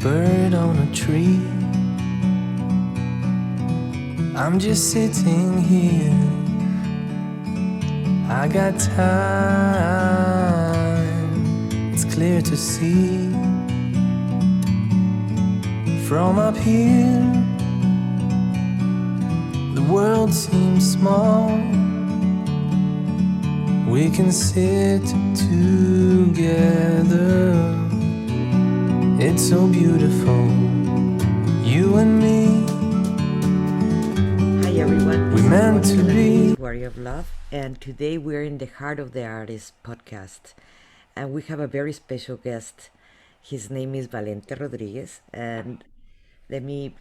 bird on a tree. I'm just sitting here. I got time. It's clear to see from up here. The world seems small. We can sit together. It's so beautiful, you and me. Hi everyone, We're meant to be. Warrior of Love, and today we're in the Heart of the Artist podcast, and we have a very special guest. His name is Valente Rodriguez, and let me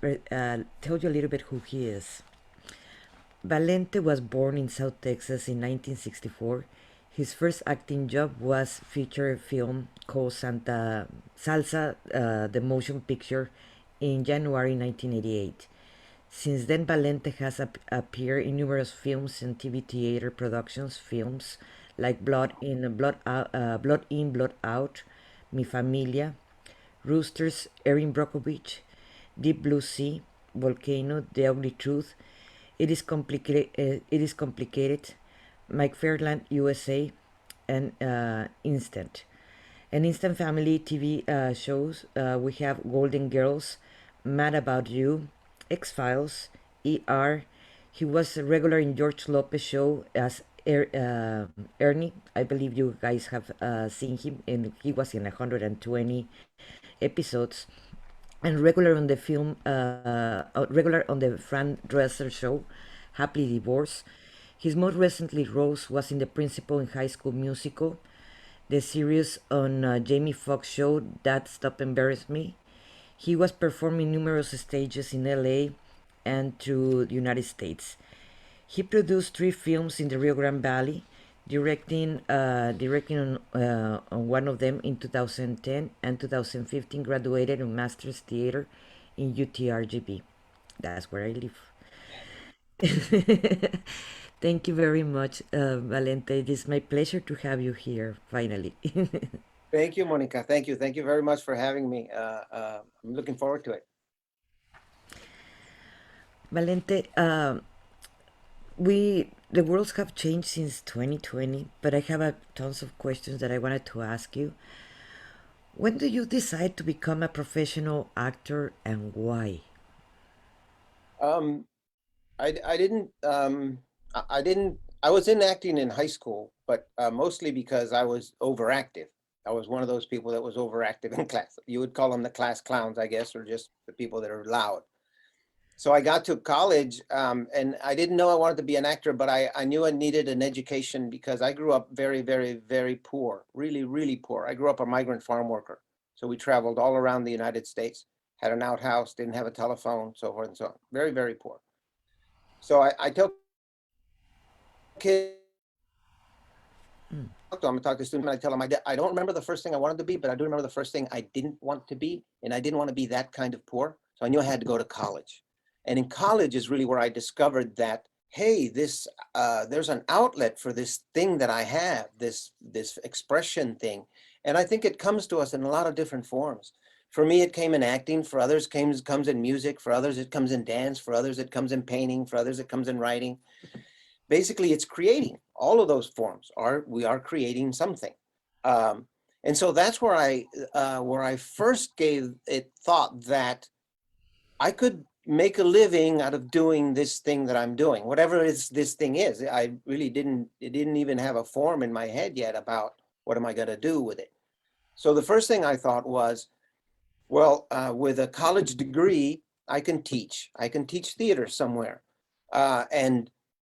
tell you a little bit who he is. Valente was born in South Texas in 1964. His first acting job was feature film called Salsa the Motion Picture in January 1988. Since then, Valente has appeared in numerous films and TV theater productions, films like Blood In, Blood Out, Mi Familia, Roosters, Erin Brockovich, Deep Blue Sea, Volcano, The Ugly Truth, It is Complicated, McFarland USA, and Instant. And Instant Family TV shows, we have Golden Girls, Mad About You, X-Files, ER. He was a regular in George Lopez show as Ernie. I believe you guys have seen him, and he was in 120 episodes. And regular on the regular on the Fran Drescher show, Happily Divorced. His most recently roles was in the Principal in High School Musical, the series on Jaimie Foxx show That Stop Embarrass Me. He was performing numerous stages in LA and through the United States. He produced 3 films in the Rio Grande Valley, directing on one of them in 2010, and 2015 graduated in Master's Theater in UTRGV. That's where I live. Thank you very much, Valente. It is my pleasure to have you here finally. Thank you, Monica. Thank you. Thank you very much for having me. I'm looking forward to it. Valente, the worlds have changed since 2020, but I have tons of questions that I wanted to ask you. When do you decide to become a professional actor, and why? Um, I didn't. I was in acting in high school, but mostly because I was overactive. I was one of those people that was overactive in class. You would call them the class clowns, I guess, or just the people that are loud. So I got to college, and I didn't know I wanted to be an actor, but I knew I needed an education because I grew up very, very, very poor, really, really poor. I grew up a migrant farm worker. So we traveled all around the United States, had an outhouse, didn't have a telephone, so forth and so on. Very, very poor. So I tell kids, I'm gonna talk to students, and I tell them I don't remember the first thing I wanted to be, but I do remember the first thing I didn't want to be, and I didn't want to be that kind of poor. So I knew I had to go to college. And in college is really where I discovered that, hey, there's an outlet for this thing that I have, this expression thing. And I think it comes to us in a lot of different forms. For me, it came in acting. For others, comes in music. For others, it comes in dance. For others, it comes in painting. For others, it comes in writing. Basically, it's creating. All of those forms we are creating something. And so that's where I first gave it thought that I could make a living out of doing this thing that I'm doing, whatever this thing is. I really it didn't even have a form in my head yet about what am I going to do with it. So the first thing I thought was, well, with a college degree, I can teach theater somewhere. And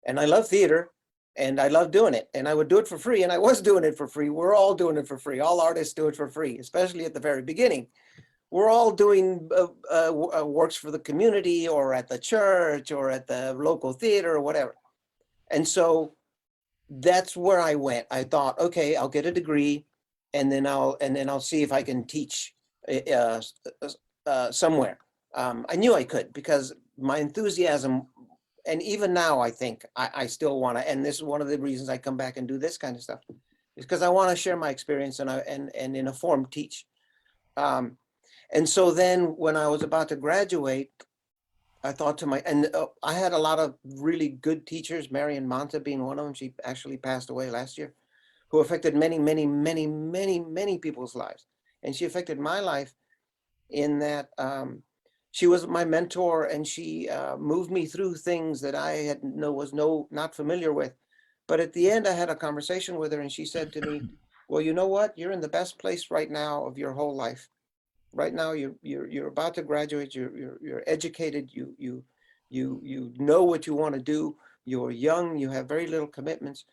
I love theater, and I love doing it, and I would do it for free, and I was doing it for free. We're all doing it for free. All artists do it for free, especially at the very beginning. We're all doing works for the community or at the church or at the local theater or whatever. And so that's where I went. I thought, okay, I'll get a degree, and then I'll see if I can teach somewhere. I knew I could because my enthusiasm, and even now I think I still want to, and this is one of the reasons I come back and do this kind of stuff, is because I want to share my experience and in a form teach. And so then when I was about to graduate, I thought to I had a lot of really good teachers, Marian Monta being one of them. She actually passed away last year, who affected many, many, many, many, many people's lives. And she affected my life in that she was my mentor, and she moved me through things that I was not familiar with. But at the end, I had a conversation with her, and she said to me, well, you know what? You're in the best place right now of your whole life. Right now, you're about to graduate. You're educated. You know what you want to do. You're young. You have very little commitments.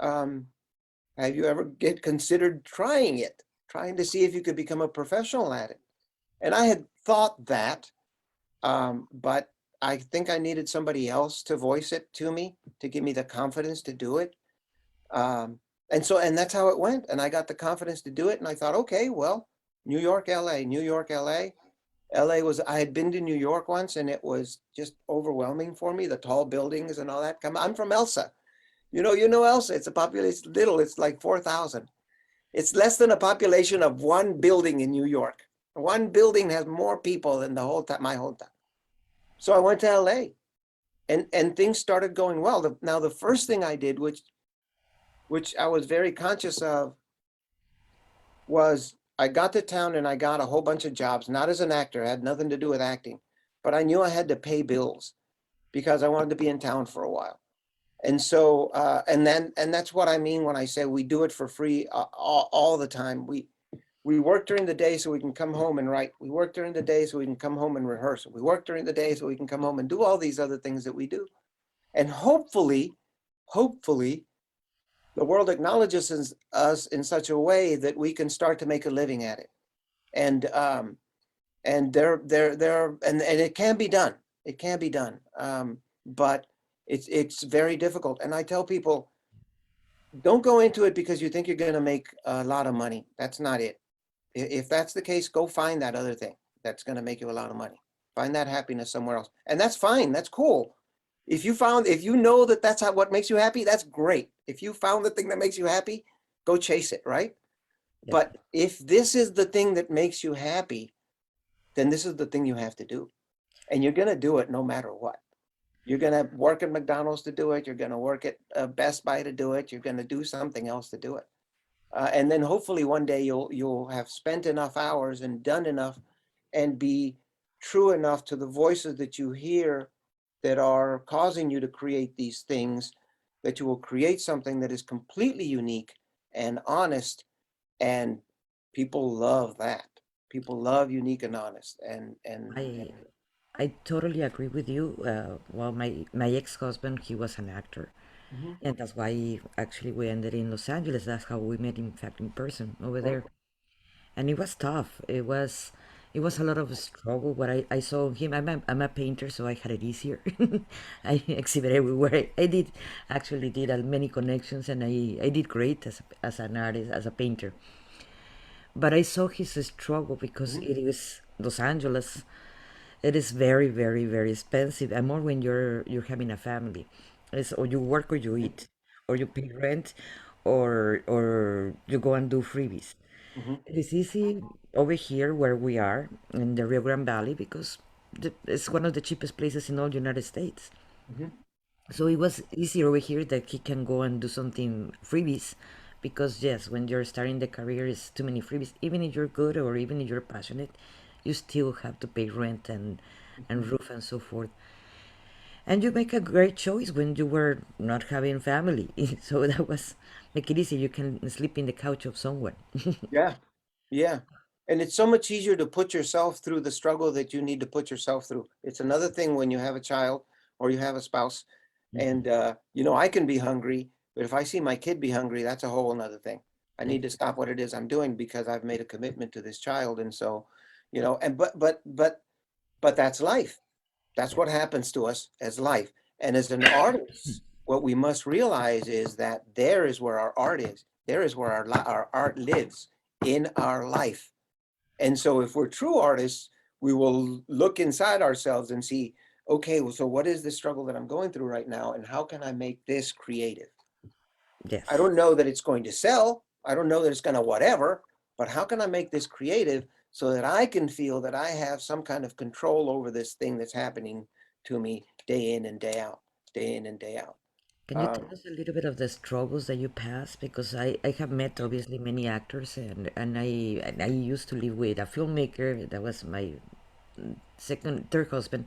Have you ever considered trying to see if you could become a professional at it? And I had thought that, but I think I needed somebody else to voice it to me, to give me the confidence to do it. And that's how it went. And I got the confidence to do it. And I thought, okay, well, New York, LA, New York, LA. I had been to New York once, and it was just overwhelming for me, the tall buildings and all that. I'm from Elsa. You know Elsa, it's little, it's like 4,000. It's less than a population of one building in New York. One building has more people than my whole town. So I went to LA, and things started going well. Now the first thing I did, which I was very conscious of, was I got to town and I got a whole bunch of jobs, not as an actor, it had nothing to do with acting, but I knew I had to pay bills because I wanted to be in town for a while. And so, and that's what I mean when I say we do it for free all the time. We work during the day so we can come home and write. We work during the day so we can come home and rehearse. We work during the day so we can come home and do all these other things that we do. And hopefully, the world acknowledges us in such a way that we can start to make a living at it. And it can be done. It can be done. But it's very difficult. And I tell people, don't go into it because you think you're going to make a lot of money. That's not it. If that's the case, go find that other thing that's going to make you a lot of money. Find that happiness somewhere else. And that's fine. That's cool. If you know that that's what makes you happy, that's great. If you found the thing that makes you happy, go chase it, right? Yeah. But if this is the thing that makes you happy, then this is the thing you have to do. And you're going to do it no matter what. You're going to work at McDonald's to do it. You're going to work at Best Buy to do it. You're going to do something else to do it. And then hopefully one day you'll have spent enough hours and done enough and be true enough to the voices that you hear that are causing you to create these things, that you will create something that is completely unique and honest. And people love that. People love unique and honest. I totally agree with you. Well, my ex-husband, he was an actor, Mhm. and that's why actually we ended in Los Angeles. That's how we met, in fact, in person over there. And it was tough. It was a lot of struggle. What I saw him, I'm a painter, so I had it easier. I exhibit everywhere. I did many connections, and I did great as an artist, as a painter. But I saw his struggle because it is Los Angeles. It is very, very, very expensive, and more when you're having a family. It's or you work or you eat, or you pay rent, or you go and do freebies. Mhm. It is easy over here where we are in the Rio Grande Valley because it's one of the cheapest places in all the United States. Mhm. So it was easier over here that he can go and do something freebies because yes, when you're starting the career, it's too many freebies. Even if you're good or even if you're passionate, you still have to pay rent and roof and so forth. And you make a great choice when you were not having family. So that was make it easy. You can sleep in the couch of someone. Yeah. Yeah. And it's so much easier to put yourself through the struggle that you need to put yourself through. It's another thing when you have a child or you have a spouse. And, I can be hungry, but if I see my kid be hungry, that's a whole nother thing. I need to stop what it is I'm doing because I've made a commitment to this child. And so, but that's life. That's what happens to us as life. And as an artist, what we must realize is that there is where our art is. There is where our art lives in our life. And so if we're true artists, we will look inside ourselves and see, okay, well, so what is the struggle that I'm going through right now? And how can I make this creative? Yes. I don't know that it's going to sell. I don't know that it's going to whatever, but how can I make this creative so that I can feel that I have some kind of control over this thing that's happening to me day in and day out, day in and day out. Can you tell us a little bit of the struggles that you passed? Because I have met obviously many actors, and I used to live with a filmmaker that was my third husband,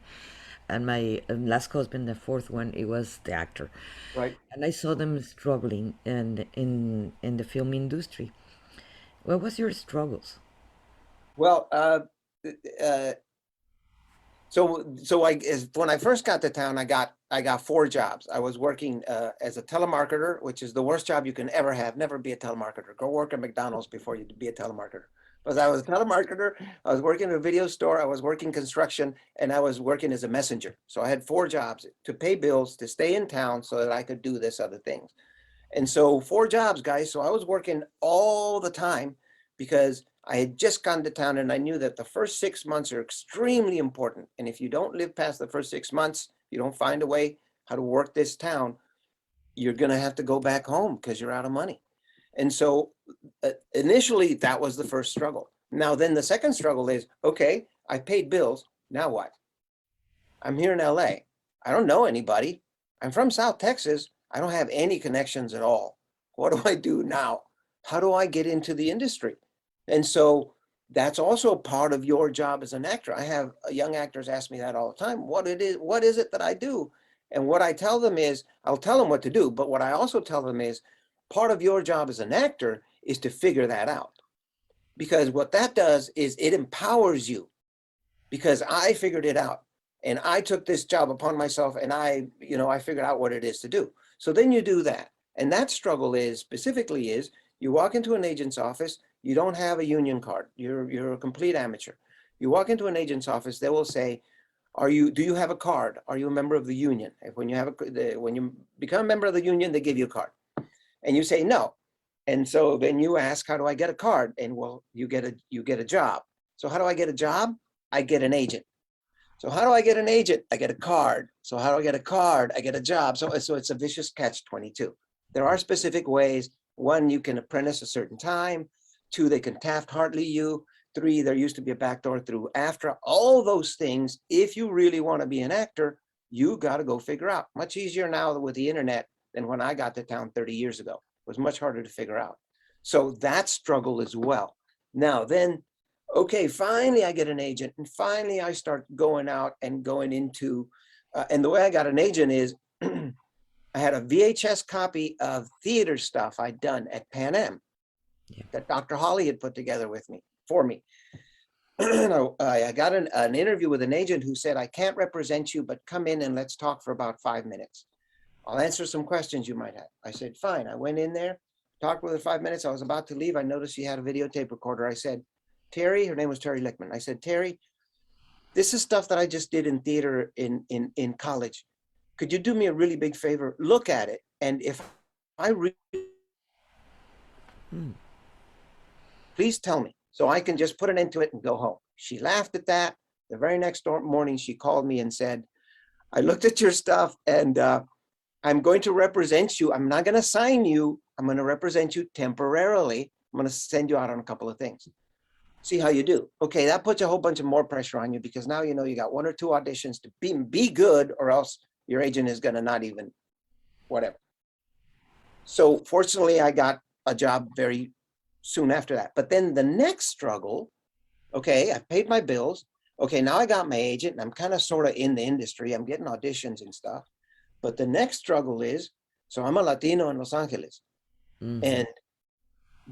and my last husband, the fourth one, it was the actor, Right. and I saw them struggling in the film industry. What was your struggles? Well, uh, when I first got to town, I got 4 jobs. I was working as a telemarketer, which is the worst job you can ever have. Never be a telemarketer. Go work at McDonald's before you be a telemarketer. But I was a telemarketer. I was working in a video store. I was working construction, and I was working as a messenger. So I had 4 jobs to pay bills, to stay in town, so that I could do this other things. And so 4 jobs, guys. So I was working all the time because I had just gotten to town, and I knew that the first 6 months are extremely important. And if you don't live past the first 6 months, you don't find a way how to work this town, you're going to have to go back home because you're out of money. And so initially that was the first struggle. Now, then the second struggle is, okay, I paid bills. Now what? I'm here in LA. I don't know anybody. I'm from South Texas. I don't have any connections at all. What do I do now? How do I get into the industry? And so that's also part of your job as an actor. I have young actors ask me that all the time. What is it that I do? And what I tell them is, I'll tell them what to do, but what I also tell them is, part of your job as an actor is to figure that out. Because what that does is it empowers you, because I figured it out. And I took this job upon myself, and I figured out what it is to do. So then you do that. And that struggle specifically is, you walk into an agent's office, you don't have a union card. You're a complete amateur. You walk into an agent's office, they will say, do you have a card? Are you a member of the union? When you become a member of the union, they give you a card. And you say no. And so then you ask, how do I get a card? And well, you get a job. So how do I get a job? I get an agent. So how do I get an agent? I get a card. So how do I get a card? I get a job. So it's a vicious catch-22. There are specific ways. 1, you can apprentice a certain time. 2, they can Taft-Hartley you. 3, there used to be a backdoor through AFTRA. All those things, if you really want to be an actor, you got to go figure out. Much easier now with the internet than when I got to town 30 years ago. It was much harder to figure out. So that struggle as well. Now then, okay, finally I get an agent, and finally I start going out and going into, and the way I got an agent is, I had a VHS copy of theater stuff I'd done at Pan Am that Dr. Holly had put together for me. I got an interview with an agent who said, I can't represent you, but come in and let's talk for about 5 minutes. I'll answer some questions you might have. I said, fine. I went in there, talked with her 5 minutes. I was about to leave. I noticed she had a videotape recorder. I said, Terry, her name was Terry Lickman. I said, Terry, this is stuff that I just did in theater in college. Could you do me a really big favor? Look at it. And if I please tell me, so I can just put an end to it and go home. She laughed at that. The very next morning, she called me and said, I looked at your stuff, and I'm going to represent you. I'm not going to sign you. I'm going to represent you temporarily. I'm going to send you out on a couple of things. See how you do. Okay, that puts a whole bunch of more pressure on you, because now you got 1 or 2 auditions to be good, or else your agent is going to not even whatever. So fortunately, I got a job very soon after that. But then the next struggle, okay, I paid my bills. Okay, now I got my agent, and I'm kind of sort of in the industry. I'm getting auditions and stuff. But the next struggle is, so I'm a Latino in Los Angeles. And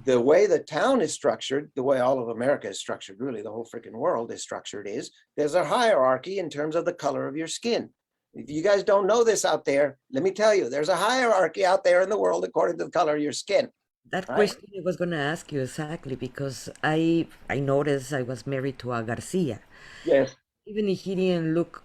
the way the town is structured, the way all of America is structured, really the whole freaking world is structured, is there's a hierarchy in terms of the color of your skin. If you guys don't know this out there, let me tell you, there's a hierarchy out there in the world according to the color of your skin. That question I was going to ask you exactly, because I noticed I was married to a Garcia. Yes. Even if he didn't look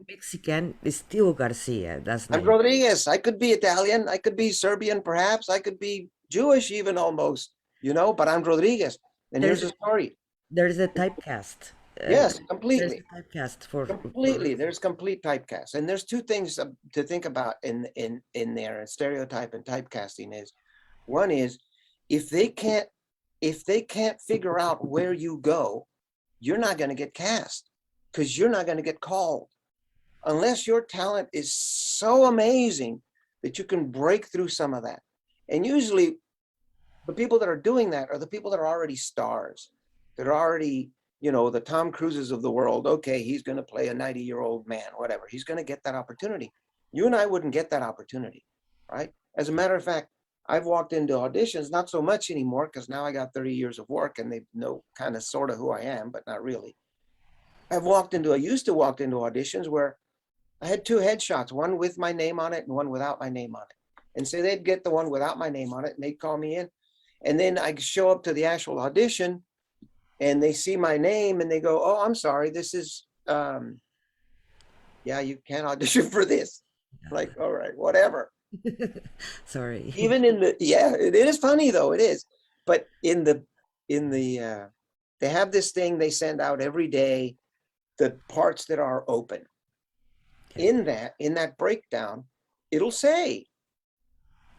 Mexican, it's still Garcia. That's I'm Rodriguez. I could be Italian. I could be Serbian, perhaps. I could be Jewish even almost, but I'm Rodriguez. And here's the story. There's a typecast. Yes, completely. There's a typecast for completely. There's complete typecast. And there's 2 things to think about in there. Stereotype and typecasting is, one is, if they can't if they can't figure out where you go, you're not going to get cast because you're not going to get called unless your talent is so amazing that you can break through some of that. And usually the people that are doing that are the people that are already stars, that are already, the Tom Cruises of the world. Okay, he's going to play a 90-year-old man, whatever. He's going to get that opportunity. You and I wouldn't get that opportunity, right? As a matter of fact, I've walked into auditions, not so much anymore, because now I got 30 years of work and they know kind of sort of who I am, but not really. I used to walk into auditions where I had two headshots, one with my name on it and one without my name on it. And so they'd get the one without my name on it and they'd call me in. And then I show up to the actual audition and they see my name and they go, "Oh, I'm sorry, this is, you can't audition for this." Like, all right, whatever. Sorry. Even it is funny though, it is. But they have this thing they send out every day, the parts that are open. In that breakdown, it'll say,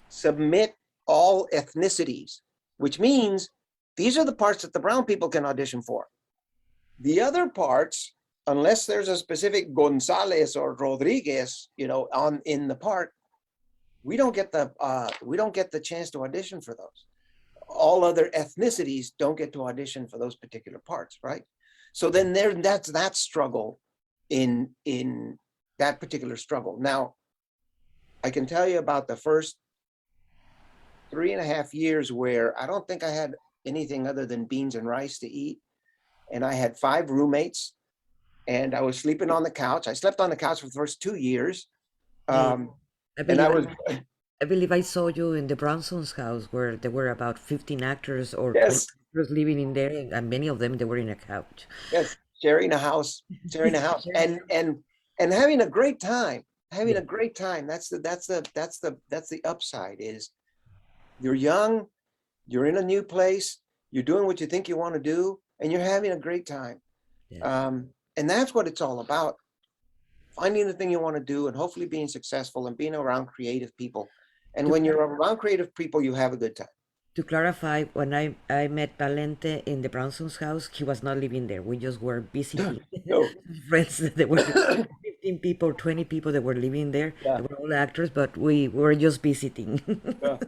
submit all ethnicities, which means these are the parts that the brown people can audition for. The other parts, unless there's a specific Gonzalez or Rodriguez, in the part, we don't get the chance to audition for those. All other ethnicities don't get to audition for those particular parts, right? So then that's that struggle in that particular struggle. Now, I can tell you about the first 3.5 years where I don't think I had anything other than beans and rice to eat. And I had 5 roommates and I was sleeping on the couch. I slept on the couch for the first 2 years. I believe I saw you in the Bronson's house where there were about 15 actors or 20 Yes, actors living in there, and many of them they were in a couch. yes, sharing a house, and having a great time. Having Yeah. a great time. That's the upside is you're young, you're in a new place, you're doing what you think you want to do, and you're having a great time. Yeah. And that's what it's all about. Finding the thing you want to do and hopefully being successful and being around creative people. And To, when you're around creative people, you have a good time. to clarify, when I met Valente in the Bronson's house, he was not living there. We just were visiting No. friends. There were 15 people, 20 people that were living there. Yeah. They were all actors, but we were just visiting. Yeah.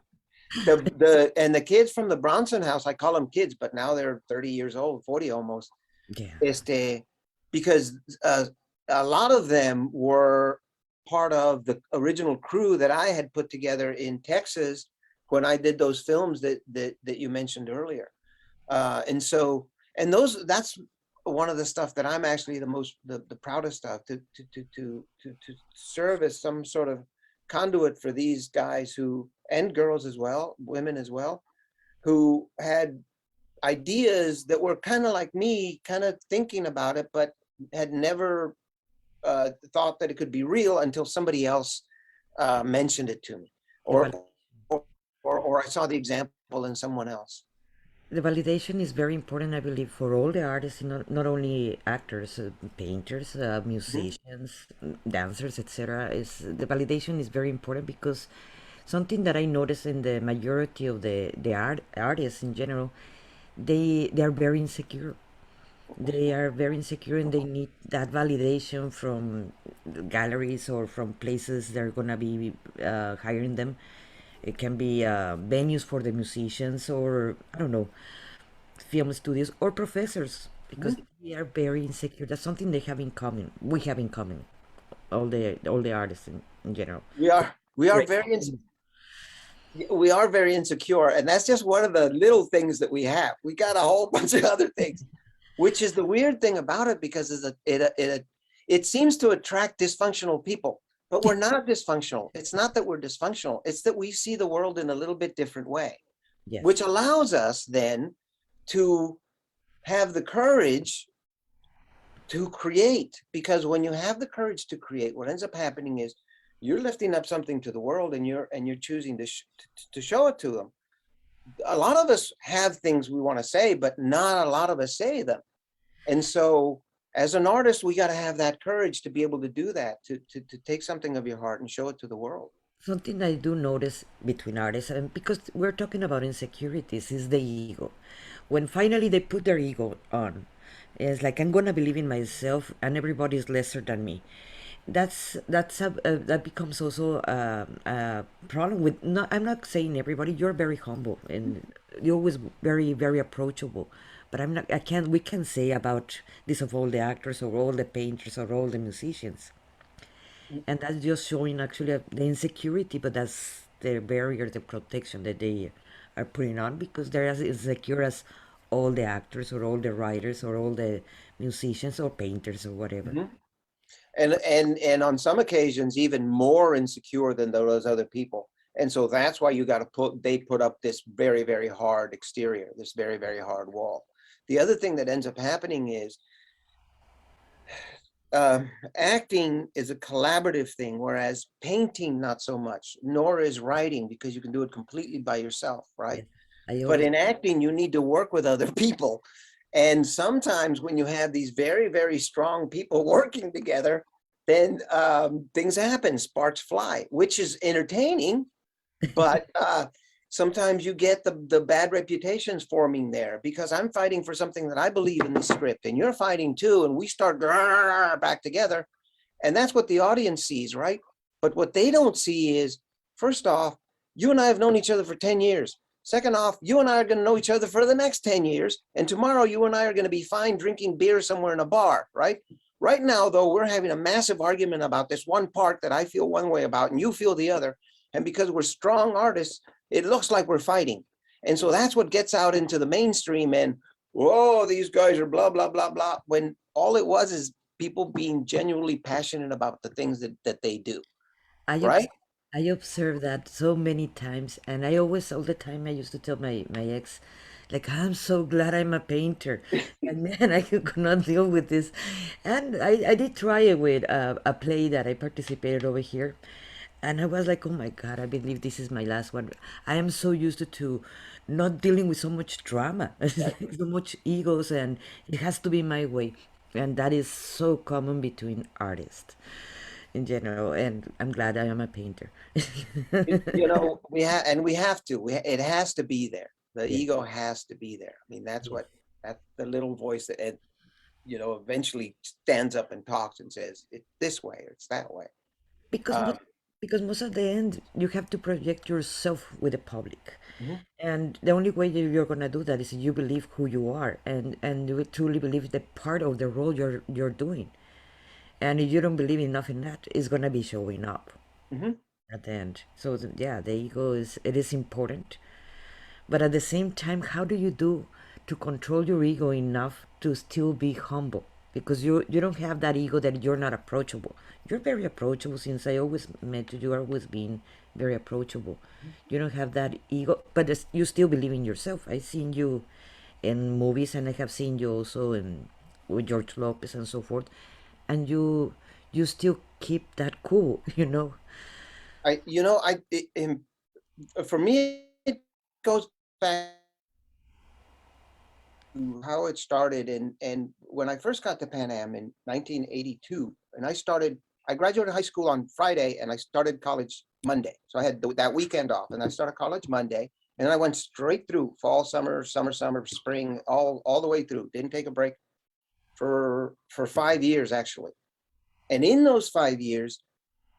The kids from the Bronson house, I call them kids, but now they're 30 years old, 40 almost. Yeah. Because a lot of them were part of the original crew that I had put together in Texas when I did those films that you mentioned earlier. That's one of the stuff that I'm actually the proudest of, to serve as some sort of conduit for these guys and girls as well, women as well, who had ideas that were kind of like me, kind of thinking about it, but had never thought that it could be real until somebody else mentioned it to me, or I saw the example in someone else. The validation is very important, I believe, for all the artists, not only actors, painters, musicians, dancers, etc. Is the validation is very important because something that I notice in the majority of the artists in general, they are very insecure. They are very insecure and they need that validation from galleries or from places that are gonna be hiring them. It can be venues for the musicians, or I don't know, film studios or professors, because they are very insecure. That's something they have in common. We have in common, all the artists in general. We are very insecure, and that's just one of the little things that we have. We got a whole bunch of other things, which is the weird thing about it, because it seems to attract dysfunctional people. But we're not dysfunctional. It's not that we're dysfunctional. It's that we see the world in a little bit different way, Yes. which allows us then to have the courage to create. Because when you have the courage to create, what ends up happening is you're lifting up something to the world, and you're choosing to show it to them. A lot of us have things we want to say, but not a lot of us say them. And so, as an artist, we got to have that courage to be able to do that, to take something of your heart and show it to the world. Something I do notice between artists, and because we're talking about insecurities, is the ego. when finally they put their ego on, it's like I'm gonna believe in myself, and everybody's lesser than me. That becomes also a problem with. Not, I'm not saying everybody. You're very humble and you're always very approachable. But I'm not. I can't. We can say about this of all the actors or all the painters or all the musicians, and that's just showing actually the insecurity. But that's the barrier, the protection that they are putting on because they're as insecure as all the actors or all the writers or all the musicians or painters or whatever. Mhm. And on some occasions even more insecure than those other people. And so that's why you got to they put up this very hard exterior, this very hard wall. The other thing that ends up happening is acting is a collaborative thing, whereas painting not so much, nor is writing, because you can do it completely by yourself, right? Yes. I But always in acting, you need to work with other people. And sometimes when you have these very strong people working together, then things happen, sparks fly, which is entertaining. But sometimes you get the bad reputations forming there because I'm fighting for something that I believe in the script and you're fighting too. And we start back together. And that's what the audience sees, right? But what they don't see is, first off, you and I have known each other for 10 years. Second off, you and I are going to know each other for the next 10 years. And tomorrow, you and I are going to be fine drinking beer somewhere in a bar, right? Right now, though, we're having a massive argument about this one part that I feel one way about and you feel the other. And because we're strong artists, it looks like we're fighting. And so that's what gets out into the mainstream. And, whoa, these guys are blah, blah, blah, blah. When all it was is people being genuinely passionate about the things that they do, I right? obs I observe that so many times, and I always, all the time, I used to tell my ex, like, I'm so glad I'm a painter, and man, I could not deal with this. And I did try it with a play that I participated over here, and I was like, oh my God, I believe this is my last one. I am so used to not dealing with so much drama, so much egos, and it has to be my way. And that is so common between artists in general, and I'm glad I am a painter. You know, we have to. It has to be there. The Yes, ego has to be there. I mean, yes. that's the little voice that, eventually stands up and talks and says, it's this way, or it's that way. Because Um, most, because most of the end, you have to project yourself with the public. mhm. And the only way that you're gonna do that is you believe who you are and you truly believe the part of the role you're doing. And if you don't believe enough in that, it's gonna be showing up Mhm. at the end. So yeah, the ego is important. But at the same time, how do you do to control your ego enough to still be humble? Because you don't have that ego that you're not approachable. You're very approachable since I always met you. You're always been very approachable. You don't have that ego, but you still believe in yourself. I've seen you in movies, and I have seen you also in with George Lopez and so forth, and you still keep that cool, you know. I, you know, I, it, in- For me, it goes back to how it started. And when I first got to Pan Am in 1982, and I graduated high school on Friday and I started college Monday. So I had that weekend off and I started college Monday and I went straight through fall, summer, spring, all the way through. Didn't take a break for 5 years actually. And in those 5 years,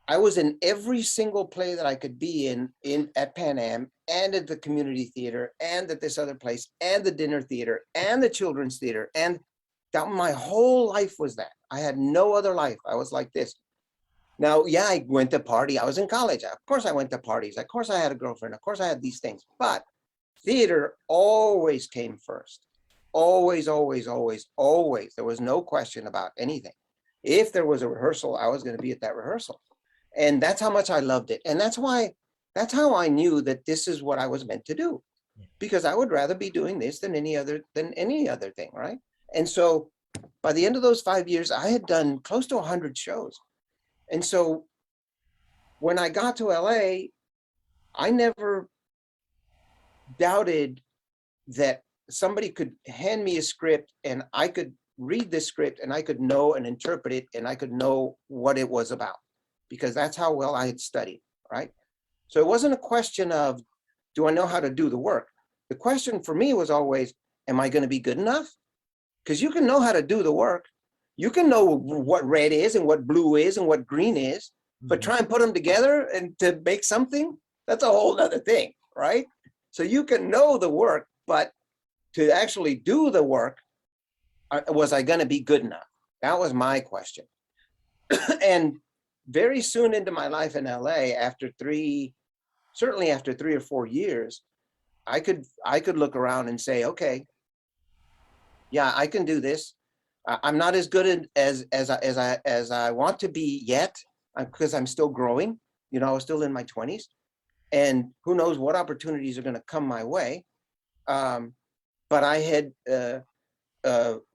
I was in every single play that I could be in at Pan Am and at the community theater and at this other place and the dinner theater and the children's theater. And that my whole life was that. I had no other life. I was like this. Now, yeah, I went to party. I was in college. Of course I went to parties. Of course I had a girlfriend. Of course I had these things. But theater always came first. Always. There was no question about anything. If there was a rehearsal, I was going to be at that rehearsal. And that's how much I loved it. And that's how I knew that this is what I was meant to do, because I would rather be doing this than any other thing, right? And so by the end of those 5 years, I had done close to 100 shows. And so when I got to LA, I never doubted that somebody could hand me a script and I could read the script and I could know and interpret it and I could know what it was about, because that's how well I had studied, right? So it wasn't a question of, do I know how to do the work? The question for me was always, am I going to be good enough? Because you can know how to do the work. You can know what red is and what blue is and what green is, but try and put them together and to make something, that's a whole other thing, right? So you can know the work, but to actually do the work, was I going to be good enough? That was my question. And very soon into my life in LA, certainly after 3 or 4 years, I could look around and say, okay, yeah, I can do this. I'm not as good as I want to be yet, because I'm still growing. You know, I was still in my 20s, and who knows what opportunities are going to come my way. But I had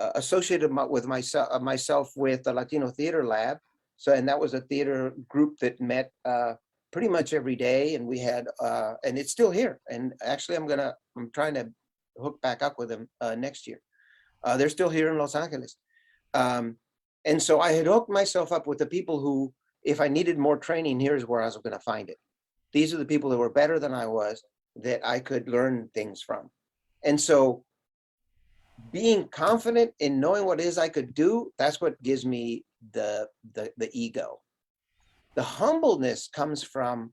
associated with myself with the Latino Theater Lab. So, and that was a theater group that met pretty much every day, and we had, and it's still here. And actually, I'm trying to hook back up with them next year. They're still here in Los Angeles. And so I had hooked myself up with the people who, if I needed more training, here's where I was going to find it. These are the people that were better than I was, that I could learn things from. And so being confident in knowing what it is I could do, that's what gives me the ego. The humbleness comes from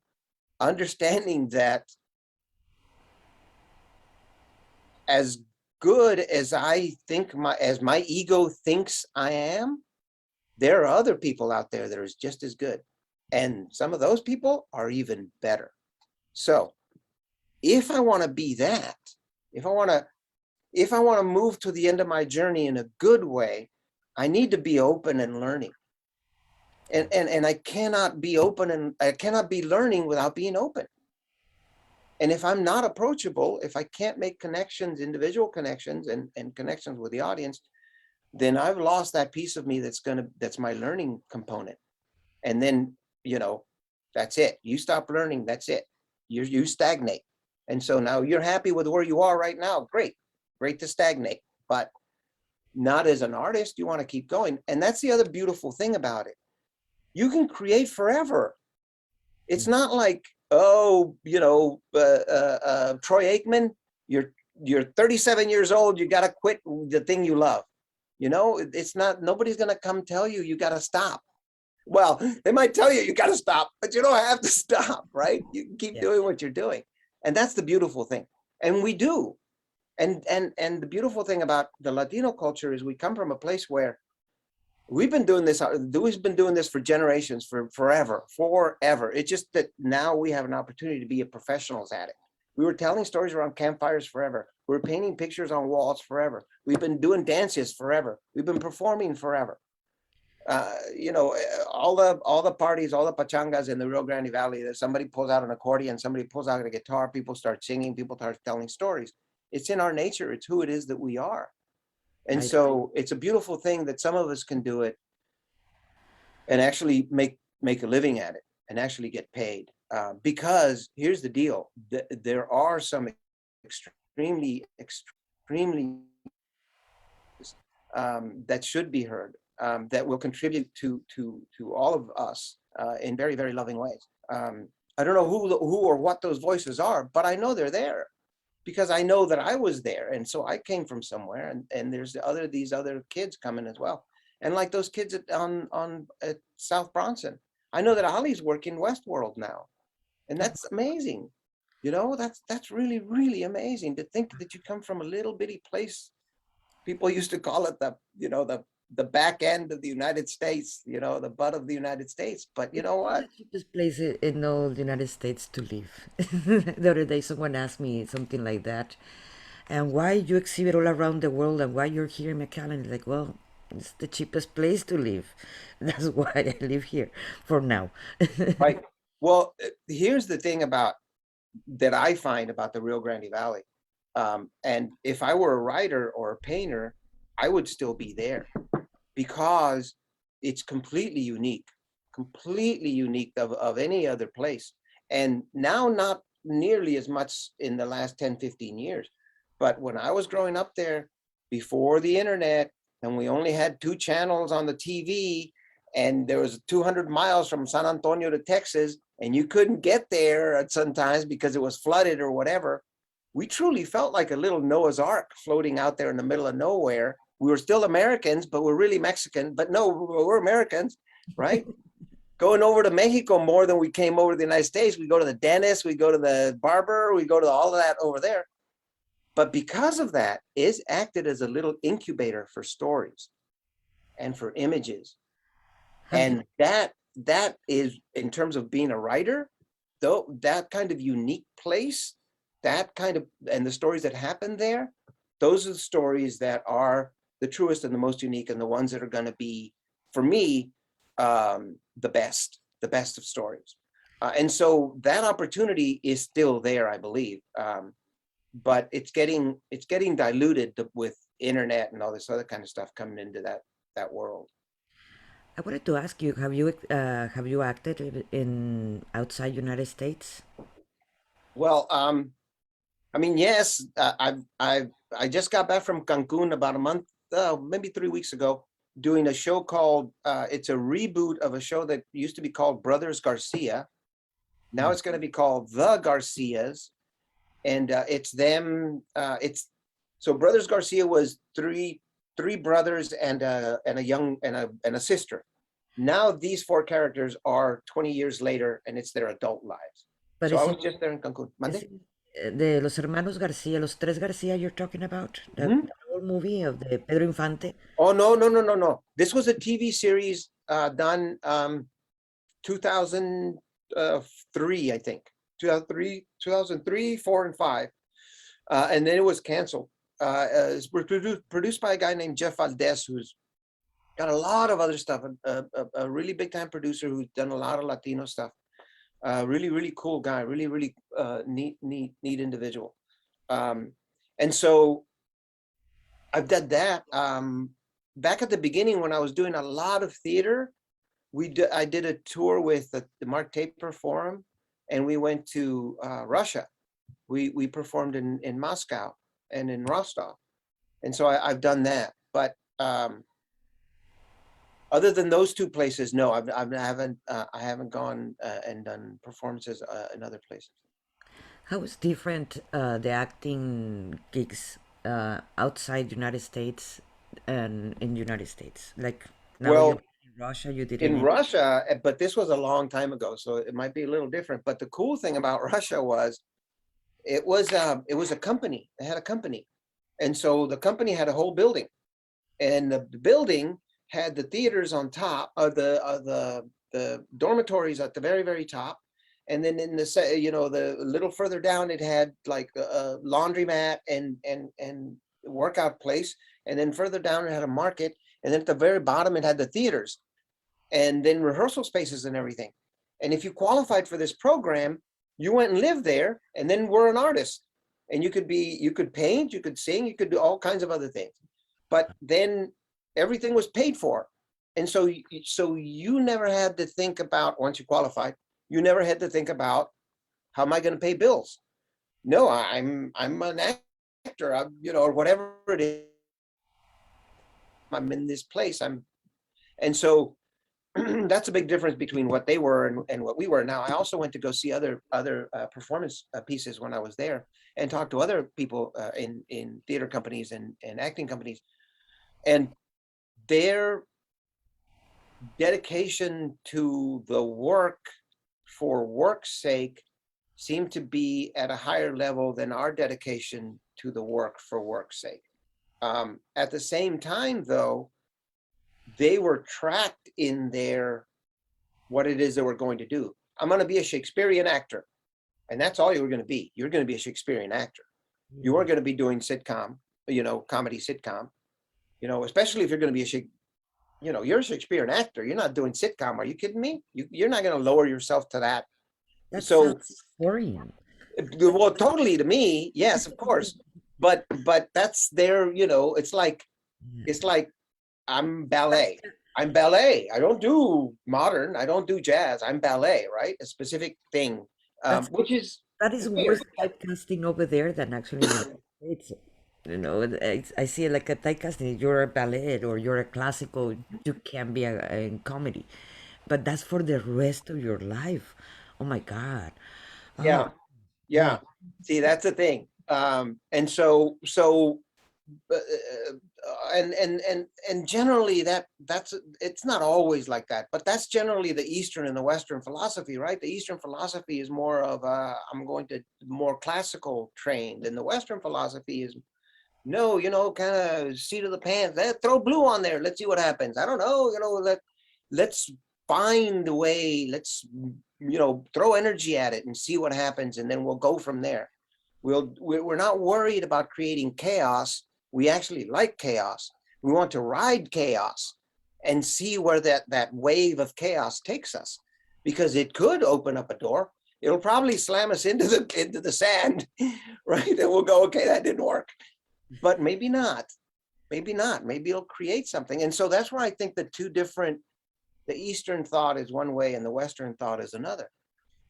understanding that as good as I think as my ego thinks I am, there are other people out there that are just as good. And some of those people are even better. So if I want to be that, if I want to move to the end of my journey in a good way, I need to be open and learning. And I cannot be open and I cannot be learning without being open. And if I'm not approachable, if I can't make connections, individual connections and connections with the audience, then I've lost that piece of me that's my learning component. And then, you know, that's it. You stop learning, that's it. You stagnate. And so now you're happy with where you are right now. Great to stagnate, but not as an artist. You want to keep going. And that's the other beautiful thing about it. You can create forever. It's not like, oh, you know, Troy Aikman, you're 37 years old, you got to quit the thing you love. You know, it's not, nobody's going to come tell you, you got to stop. Well, they might tell you, you got to stop, but you don't have to stop, right? You can keep doing what you're doing. And that's the beautiful thing. And we do. And the beautiful thing about the Latino culture is we come from a place where we've been doing this for generations, forever. It's just that now we have an opportunity to be professionals at it. We were telling stories around campfires forever. We were painting pictures on walls forever. We've been doing dances forever. We've been performing forever. You know, all the parties, all the pachangas in the Rio Grande Valley, that somebody pulls out an accordion, somebody pulls out a guitar, people start singing, people start telling stories. It's in our nature. It's who it is that we are. And so it's a beautiful thing that some of us can do it and actually make a living at it and actually get paid. Because here's the deal, there are some extremely that should be heard, that will contribute to all of us in very, very loving ways. I don't know who or what those voices are, but I know they're there because I know that I was there. And so I came from somewhere, and there's these other kids coming as well. And like those kids at South Bronson, I know that Ali's working Westworld now. And that's amazing. You know, that's really, really amazing to think that you come from a little bitty place. People used to call it the back end of the United States, you know, the butt of the United States. But you know what? The cheapest place in all the United States to live. The other day, someone asked me something like that. And why you exhibit all around the world and why you're here in McAllen? Like, well, it's the cheapest place to live. That's why I live here for now. Right. Well, here's the thing that I find about the Rio Grande Valley. And if I were a writer or a painter, I would still be there because it's completely unique of any other place. And now not nearly as much in the last 10, 15 years. But when I was growing up there before the internet, and we only had 2 channels on the TV, and there was 200 miles from San Antonio to Texas, and you couldn't get there at sometimes because it was flooded or whatever. we truly felt like a little Noah's Ark floating out there in the middle of nowhere. We were still Americans, but we're really Mexican. But no, we're Americans, right? Going over to Mexico more than we came over to the United States. We go to the dentist, we go to the barber, we go to all of that over there. But because of that, it's acted as a little incubator for stories and for images. Have And that is, in terms of being a writer, though, that kind of unique place, that kind of, and the stories that happen there, those are the stories that are the truest and the most unique, and the ones that are going to be, for me, the best of stories. And so that opportunity is still there, I believe. But it's getting diluted with internet and all this other kind of stuff coming into that world. I wanted to ask you, have you acted in outside United States? Well, I mean, yes, I just got back from Cancun about a month, maybe 3 weeks ago, doing a show called, it's a reboot of a show that used to be called Brothers Garcia. Now it's going to be called The Garcias. And it's them, so Brothers Garcia was three brothers and a sister. Now these 4 characters are 20 years later, and it's their adult lives. But So I is was it, just there in Cancun. is Monday? it de los hermanos García, los tres García you're talking about? Mhm. The old movie of the Pedro Infante? Oh, no. This was a TV series done 2003, I think. 2003, 4, and 5. And then it was canceled. It's produced by a guy named Jeff Valdez, who's got a lot of other stuff, a really big time producer who's done a lot of Latino stuff. Really cool guy, really neat individual. And so I've done that. Back at the beginning, when I was doing a lot of theater, I did a tour with the Mark Taper Forum, and we went to Russia. We performed in Moscow and in Rostov, and so I've done that. But other than those 2 places, no, I haven't gone and done performances in other places. How is different the acting gigs outside United States and in United States? Like now Well, you're in Russia, you did in it. Russia, but this was a long time ago, so it might be a little different. But the cool thing about Russia was it was a company. They had a company, and so the company had a whole building, and the building had the theaters on top of the dormitories at the very top, and then in the the little further down, it had like a laundromat and workout place, and then further down it had a market, and then at the very bottom it had the theaters, and then rehearsal spaces and everything. And if you qualified for this program, you went and lived there, and then were an artist, and you could paint, you could sing, you could do all kinds of other things. But then everything was paid for. And so you never had to think about, once you qualified, you never had to think about, how am I going to pay bills? No, I'm an actor, or whatever it is. I'm in this place. And so that's a big difference between what they were and what we were. Now, I also went to go see other performance pieces when I was there, and talk to other people in theater companies and acting companies, and their dedication to the work for work's sake seemed to be at a higher level than our dedication to the work for work's sake. At the same time, though, they were tracked in their what it is they were going to do. I'm going to be a Shakespearean actor, and that's all you were going to be. You're going to be a Shakespearean actor. You weren't going to be doing sitcom, comedy sitcom, especially if you're going to be you're a Shakespearean actor. You're not doing sitcom. Are you kidding me? You're not going to lower yourself to that. That So, sounds boring. well, totally, to me, yes, of course. But that's their, it's like I'm ballet. I'm ballet. I don't do modern. I don't do jazz. I'm ballet, right? A specific thing, which is That is weird. worse typecasting over there than actually in the United States. I see it like a typecasting. You're a ballet or you're a classical. You can be in comedy, but that's for the rest of your life. Oh my God. Yeah. Oh, See, that's the thing. And so and generally that's it's not always like that, but that's generally the Eastern and the Western philosophy, right? The Eastern philosophy is more of I'm going to more classical trained, and the Western philosophy is no, kind of seat of the pants. Throw blue on there. Let's see what happens. I don't know, let's find a way. Let's throw energy at it and see what happens, and then we'll go from there. We're not worried about creating chaos. We actually like chaos. We want to ride chaos and see where that wave of chaos takes us, because it could open up a door. It'll probably slam us into the sand, right? And we'll go, okay, that didn't work. But maybe not. Maybe not. Maybe it'll create something. And so that's where I think the Eastern thought is one way and the Western thought is another.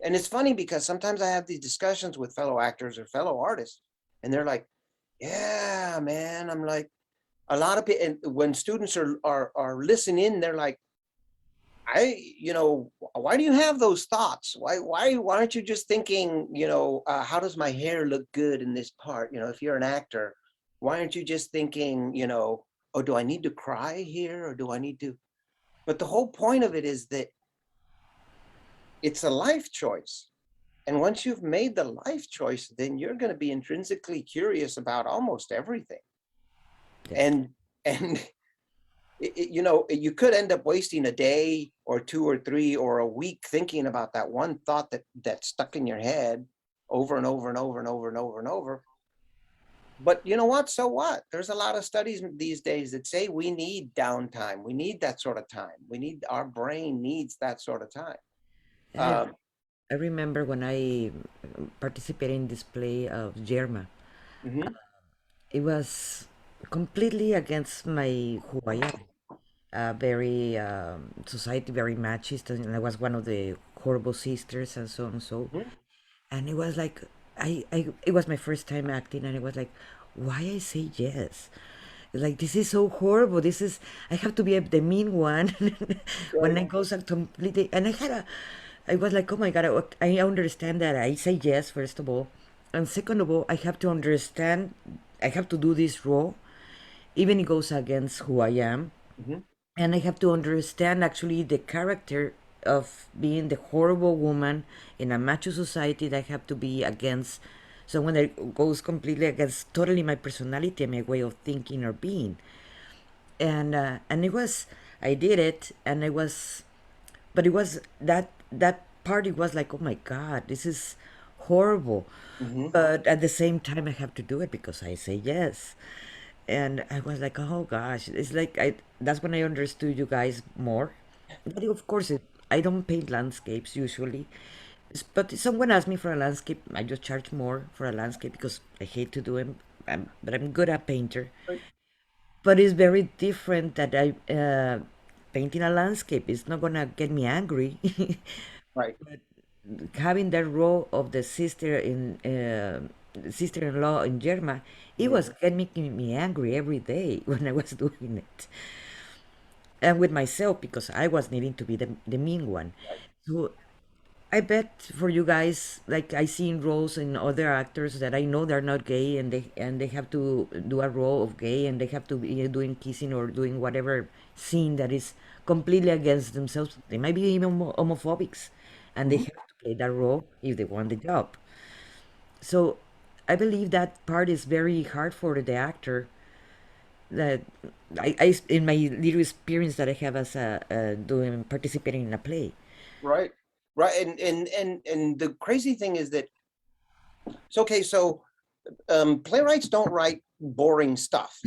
And it's funny because sometimes I have these discussions with fellow actors or fellow artists, and they're like, yeah, man. I'm like, a lot of people, and when students are listening, they're like, why do you have those thoughts? Why aren't you just thinking, how does my hair look good in this part? If you're an actor, why aren't you just thinking, oh, do I need to cry here, or do I need to? But the whole point of it is that it's a life choice. And once you've made the life choice, then you're going to be intrinsically curious about almost everything. And you could end up wasting a day or two or three or a week thinking about that one thought that's stuck in your head over and over and over and over and over and over. But you know what? So what? There's a lot of studies these days that say we need downtime. We need that sort of time. Our brain needs that sort of time. I remember when I participated in this play of Germa. Mhm. It was completely against who I am. Very society, very machist, and I was one of the horrible sisters and so on and so. Mhm. And it was like it was my first time acting, and it was like, why I say yes? Like, this is so horrible. I have to be the mean one when I go so completely. And I was like, oh my God, I understand that I say yes, first of all. And second of all, I have to understand, I have to do this role, even it goes against who I am. Mhm. And I have to understand actually the character of being the horrible woman in a macho society that I have to be against someone that goes completely against totally my personality and my way of thinking or being. And I did it, and but it was that part. It was like, oh my God, this is horrible. Mhm. But at the same time, I have to do it because I say yes. And I was like, oh gosh, it's like that's when I understood you guys more. But of course, I don't paint landscapes usually. But if someone asks me for a landscape, I just charge more for a landscape because I hate to do them. But I'm good at painter. Right. But it's very different that I painting a landscape. It's not gonna get me angry. Right. Having that role of the sister-in-law in Germa, it was making me angry every day when I was doing it, and with myself because I was needing to be the mean one. So I bet for you guys, like I see in roles in other actors that I know they're not gay, and they have to do a role of gay, and they have to be doing kissing or doing whatever scene that is completely against themselves. They might be even homophobics, and they Mhm. have to play that role if they want the job. So I believe that part is very hard for the actor. That in my little experience that I have as doing participating in a play. Right. Right. And the crazy thing is that it's okay. So playwrights don't write boring stuff.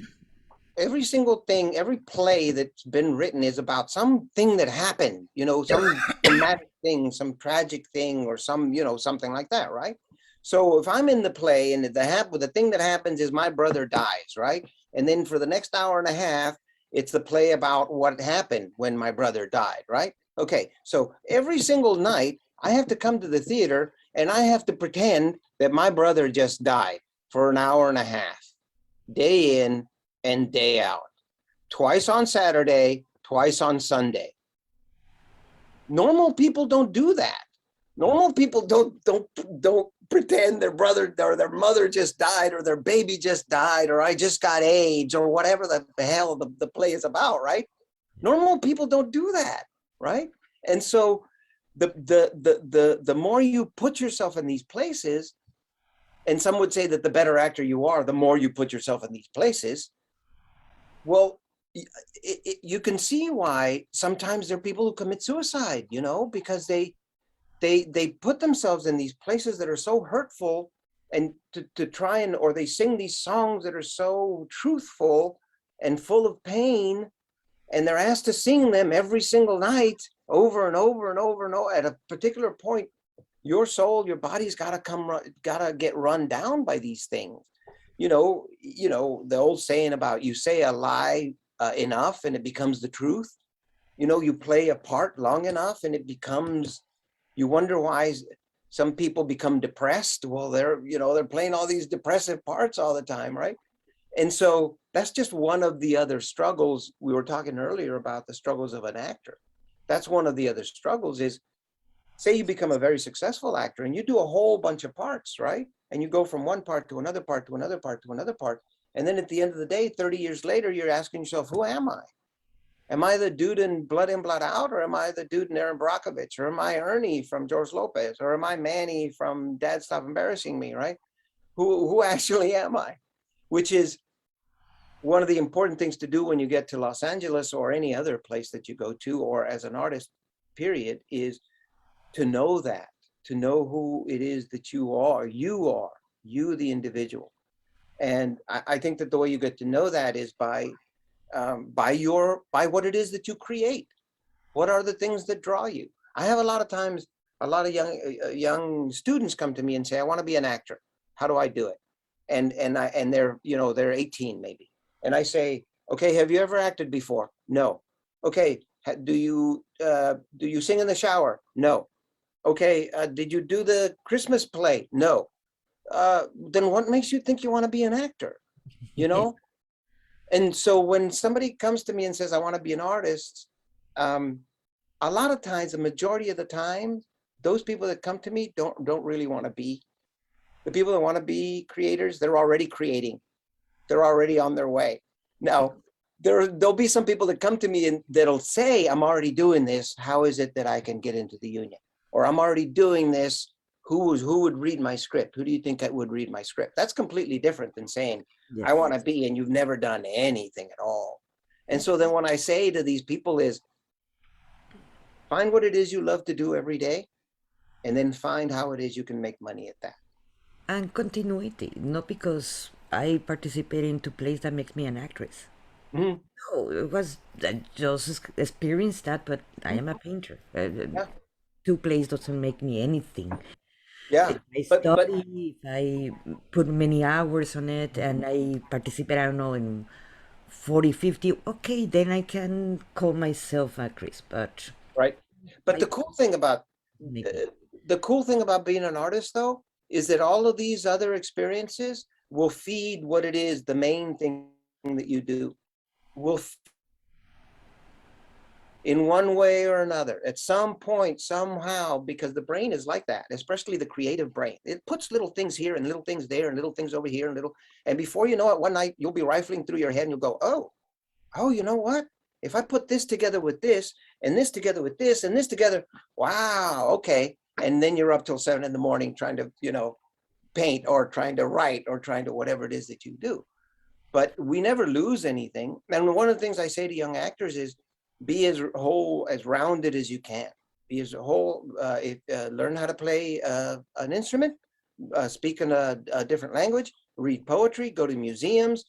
Every single thing, every play that's been written is about something that happened, some dramatic thing, some tragic thing, or something like that, right? So if I'm in the play and the thing that happens is my brother dies, right? And then for the next hour and a half, it's the play about what happened when my brother died, right? Okay, so every single night I have to come to the theater and I have to pretend that my brother just died for an hour and a half, day in and day out, twice on Saturday, twice on Sunday. Normal people don't do that. Normal people don't pretend their brother or their mother just died, or their baby just died, or I just got AIDS, or whatever the hell the play is about, right? Normal people don't do that, right? And so the more you put yourself in these places, and some would say that the better actor you are, the more you put yourself in these places. Well, you can see why sometimes there are people who commit suicide, you know, because they put themselves in these places that are so hurtful, and to try and, or they sing these songs that are so truthful and full of pain, and they're asked to sing them every single night over and over and over and over. At a particular point, your soul, your body's got to get run down by these things. You know, the old saying about, you say a lie enough and it becomes the truth. You know, you play a part long enough and it becomes, you wonder why some people become depressed. Well, they're playing all these depressive parts all the time, right? And so that's just one of the other struggles. We were talking earlier about the struggles of an actor. That's one of the other struggles is, say you become a very successful actor and you do a whole bunch of parts, right? And you go from one part to another part to another part to another part. And then at the end of the day, 30 years later, you're asking yourself, who am I? Am I the dude in Blood In, Blood Out? Or am I the dude in Erin Brockovich? Or am I Ernie from George Lopez? Or am I Manny from Dad Stop Embarrassing Me, right? Who actually am I? Which is one of the important things to do when you get to Los Angeles or any other place that you go to, or as an artist, period, is to know that, to know who it is that you are, you the individual. And I think that the way you get to know that is by what it is that you create. What are the things that draw you? I have a lot of young students come to me and say, I want to be an actor. How do I do it? And they're, they're 18 maybe. And I say, okay, have you ever acted before? No. Okay, do you sing in the shower? No. Okay, did you do the Christmas play? No. Then what makes you think you want to be an actor? You know? And so when somebody comes to me and says, I want to be an artist, a lot of times, the majority of the time, those people that come to me don't really want to be. The people that want to be creators, they're already creating. They're already on their way. Now, there'll be some people that come to me and that'll say, I'm already doing this. How is it that I can get into the union? Or I'm already doing this. Who would read my script? Who do you think would read my script? That's completely different than saying, yes, I want to be, and you've never done anything at all. And so then when I say to these people is, find what it is you love to do every day, and then find how it is you can make money at that. And continuity, not because I participate into plays that makes me an actress. Mm-hmm. No, it was, I just experienced that, but I am a painter. Yeah. 2 plays doesn't make me anything. Yeah. If I study, if I put many hours on it and I participate, I don't know, in 40, 50, okay, then I can call myself actress, but... Right. But the cool thing about being an artist, though, is that all of these other experiences will feed what it is, the main thing that you do. In one way or another, at some point, somehow, because the brain is like that, especially the creative brain. It puts little things here and little things there and little things over here and before you know it, one night you'll be rifling through your head and you'll go, oh, you know what? If I put this together with this and this together with this and this together, wow, okay. And then you're up till 7 a.m. trying to, paint or trying to write or trying to whatever it is that you do. But we never lose anything. And one of the things I say to young actors is, be as whole, as rounded as you can. Be as whole. Learn how to play an instrument, speak in a different language, read poetry, go to museums,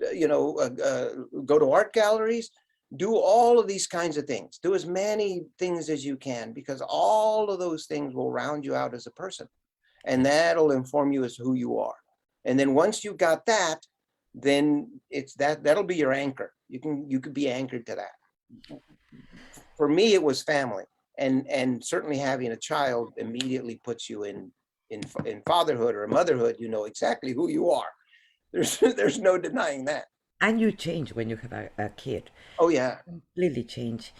go to art galleries, do all of these kinds of things. Do as many things as you can, because all of those things will round you out as a person, and that'll inform you as who you are. And then once you got that, then that'll be your anchor. You could be anchored to that. For me, it was family, and certainly having a child immediately puts you in fatherhood or motherhood. You know exactly who you are. There's no denying that. And you change when you have a kid. Oh yeah, Completely change.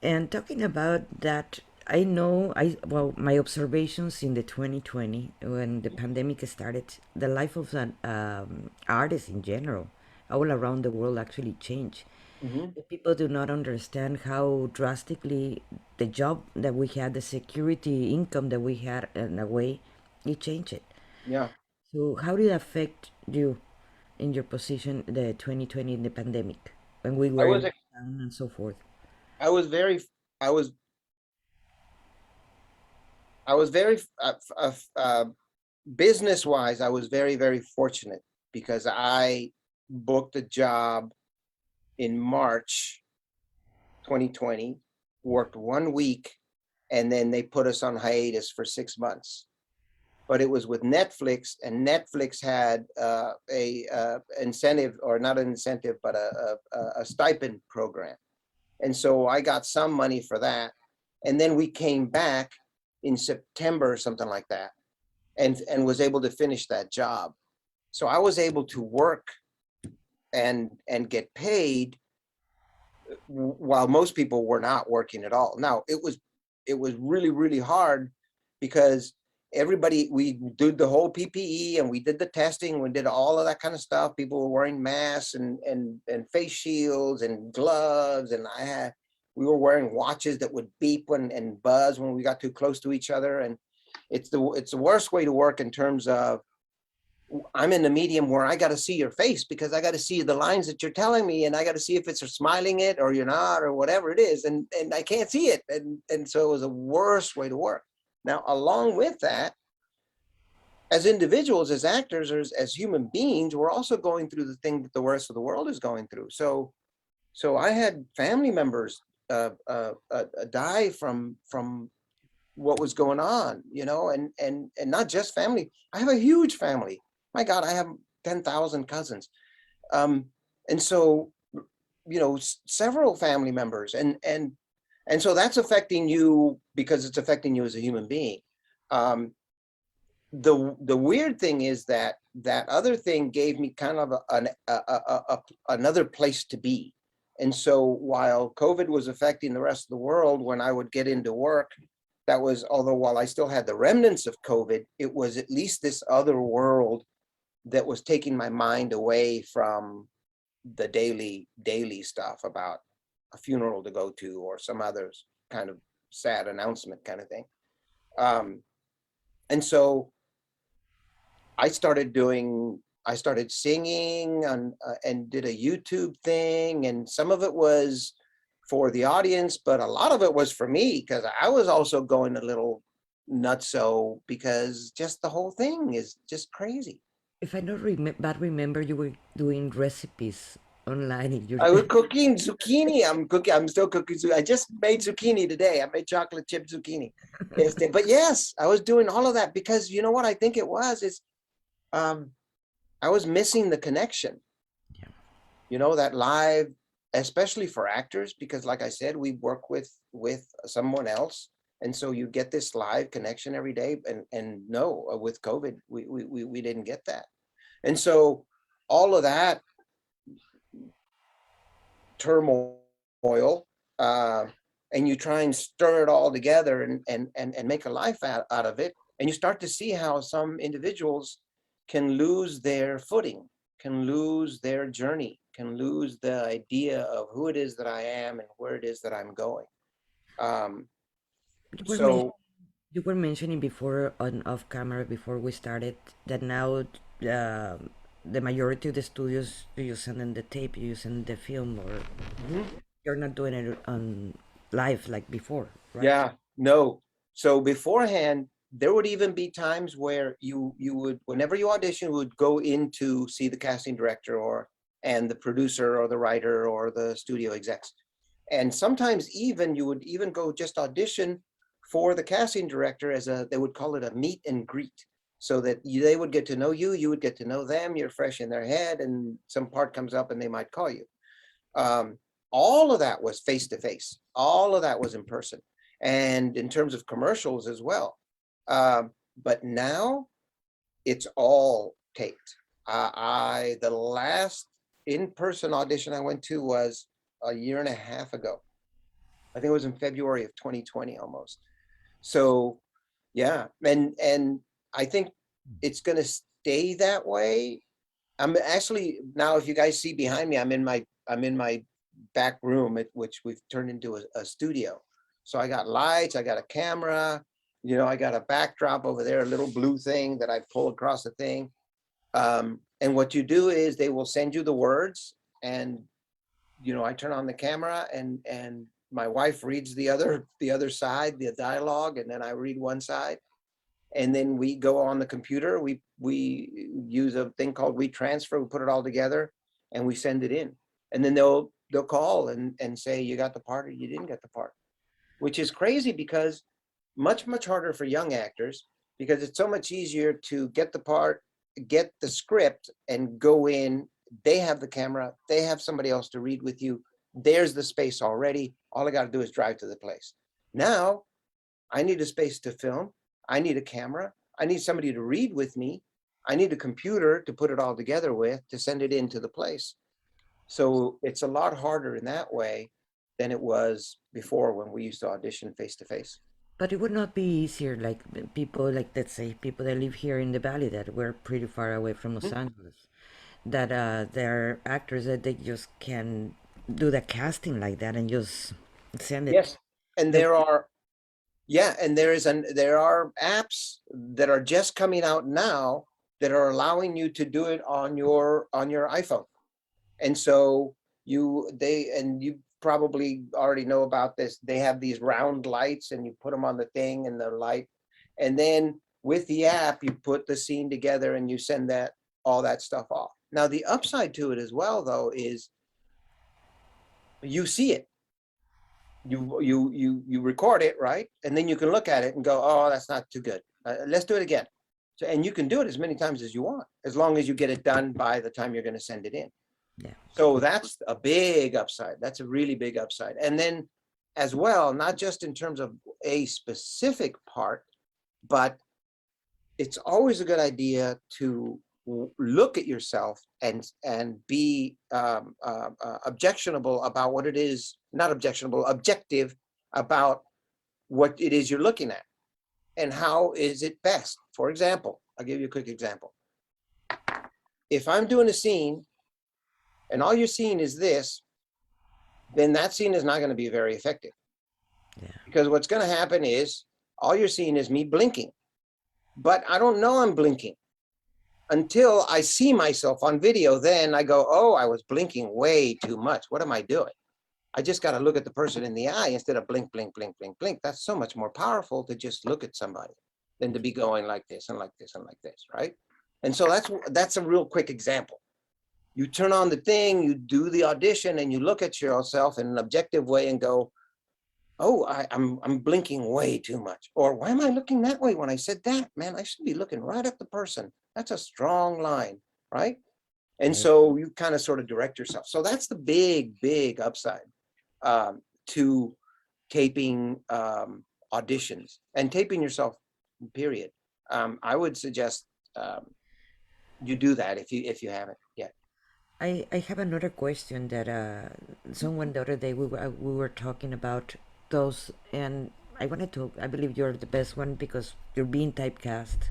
And talking about that, I know, well, my observations in the 2020 when the pandemic started, the life of an artist in general, all around the world actually changed. Hmm. The people do not understand how drastically the job that we had, the security income that we had, in a way, it changed it. Yeah, So, how did it affect you in your position, the 2020 in the pandemic, when we I were in was lockdown and so forth? I was very I was I was very business wise. I was very fortunate because I booked a job in March 2020, worked 1 week, and then they put us on hiatus for 6 months. But it was with Netflix, and Netflix had a incentive, or not an incentive, but a stipend program. And so I got some money for that. And then we came back in September or something like that, and was able to finish that job. So I was able to work and get paid while most people were not working at all. Now it was really hard because everybody, we did the whole PPE and we did the testing, we did all of that kind of stuff. People were wearing masks and face shields and gloves, and we were wearing watches that would beep and buzz when we got too close to each other. And it's the worst way to work in terms of, I'm in the medium where I got to see your face because I got to see the lines that you're telling me, and I got to see if it's smiling it or you're not or whatever it is, and I can't see it, and so it was a worse way to work. Now, along with that, as individuals, as actors, or as human beings, we're also going through the thing that the rest of the world is going through. So I had family members die from what was going on, and not just family. I have a huge family. My God, I have 10,000 cousins. And so, several family members, and so that's affecting you because it's affecting you as a human being. The weird thing is that other thing gave me kind of another place to be. And so while COVID was affecting the rest of the world, when I would get into work, that was, although while I still had the remnants of COVID, it was at least this other world that was taking my mind away from the daily stuff about a funeral to go to or some other kind of sad announcement kind of thing. And so I started singing and did a YouTube thing, and some of it was for the audience, but a lot of it was for me because I was also going a little nutso because just the whole thing is just crazy. If I don't bad remember, you were doing recipes online in your I was cooking zucchini. I'm still cooking. I just made zucchini today. I made chocolate chip zucchini. But yes, I was doing all of that because you know what I think it was is um, I was missing the connection. Yeah. That live, especially for actors, because like I said, we work with someone else, and so you get this live connection every day. And no, with COVID, we didn't get that, and so all of that turmoil, and you try and stir it all together and make a life out of it, and you start to see how some individuals can lose their footing, can lose their journey, can lose the idea of who it is that I am and where it is that I'm going. Um, You were so you were mentioning before on off camera before we started that now uh, the majority of the studios you send in the tape, you send the film, or mhm. you're not doing it on live like before, right? Yeah, no. So beforehand, there would even be times where you would, whenever you audition, would go in to see the casting director and the producer or the writer or the studio execs. And sometimes even you would even go just audition for the casting director they would call it a meet and greet, so that they would get to know you, you would get to know them, you're fresh in their head, and some part comes up and they might call you. Um, all of that was face to face. All of that was in person, and in terms of commercials as well. But now it's all taped. The last in-person audition I went to was a year and a half ago. I think it was in February of 2020 almost. So yeah, and I think it's going to stay that way. I'm actually now, if you guys see behind me, I'm in my back room, which we've turned into a studio. So I got lights, I got a camera, I got a backdrop over there, a little blue thing that I pull across the thing. And what you do is they will send you the words, and I turn on the camera, and my wife reads the other side, the dialogue, and then I read one side, and then we go on the computer. We use a thing called We Transfer. We put it all together, and we send it in, and then they'll call and say you got the part or you didn't get the part, which is crazy because much harder for young actors, because it's so much easier to get the part, get the script, and go in. They have the camera, they have somebody else to read with you. There's the space already. All I got to do is drive to the place. Now I need a space to film. I need a camera. I need somebody to read with me. I need a computer to put it all together with, to send it into the place. So it's a lot harder in that way than it was before, when we used to audition face to face. But it would not be easier, like people, like let's say people that live here in the valley that we're pretty far away from Los Angeles, that they're actors that they just can do the casting like that and just send it. Yes. And The, there are, yeah, and there are apps that are just coming out now that are allowing you to do it on your iPhone. And so you probably already know about this. They have these round lights, and you put them on the thing, and the light, and then with the app, you put the scene together and you send all that stuff off. Now, the upside to it as well, though, is you see it. You record it, right? And then you can look at it and go, oh, that's not too good. Let's do it again. So, and you can do it as many times as you want, as long as you get it done by the time you're going to send it in. yeah. So that's a big upside. That's a really big upside. And then as well, not just in terms of a specific part, but it's always a good idea to look at yourself and be objectionable about what it is, not objectionable, objective about what it is you're looking at and how is it best. For example, I'll give you a quick example. If I'm doing a scene and all you're seeing is this, then that scene is not going to be very effective. Yeah. Because what's going to happen is all you're seeing is me blinking, but I don't know I'm blinking until I see myself on video. Then I go, oh, I was blinking way too much. What am I doing? I just got to look at the person in the eye instead of blink, blink, blink, blink, blink. That's so much more powerful to just look at somebody than to be going like this and like this and like this, right? And so that's a real quick example. You turn on the thing, you do the audition, and you look at yourself in an objective way and go, oh, I'm blinking way too much. Or why am I looking that way when I said that? Man, I should be looking right at the person. That's a strong line, right? And so you kind of sort of direct yourself. So that's the big upside to taping auditions and taping yourself, period. I would suggest you do that if you haven't yet. I have another question that someone the other day we were talking about those, and I believe you're the best one because you're being typecast,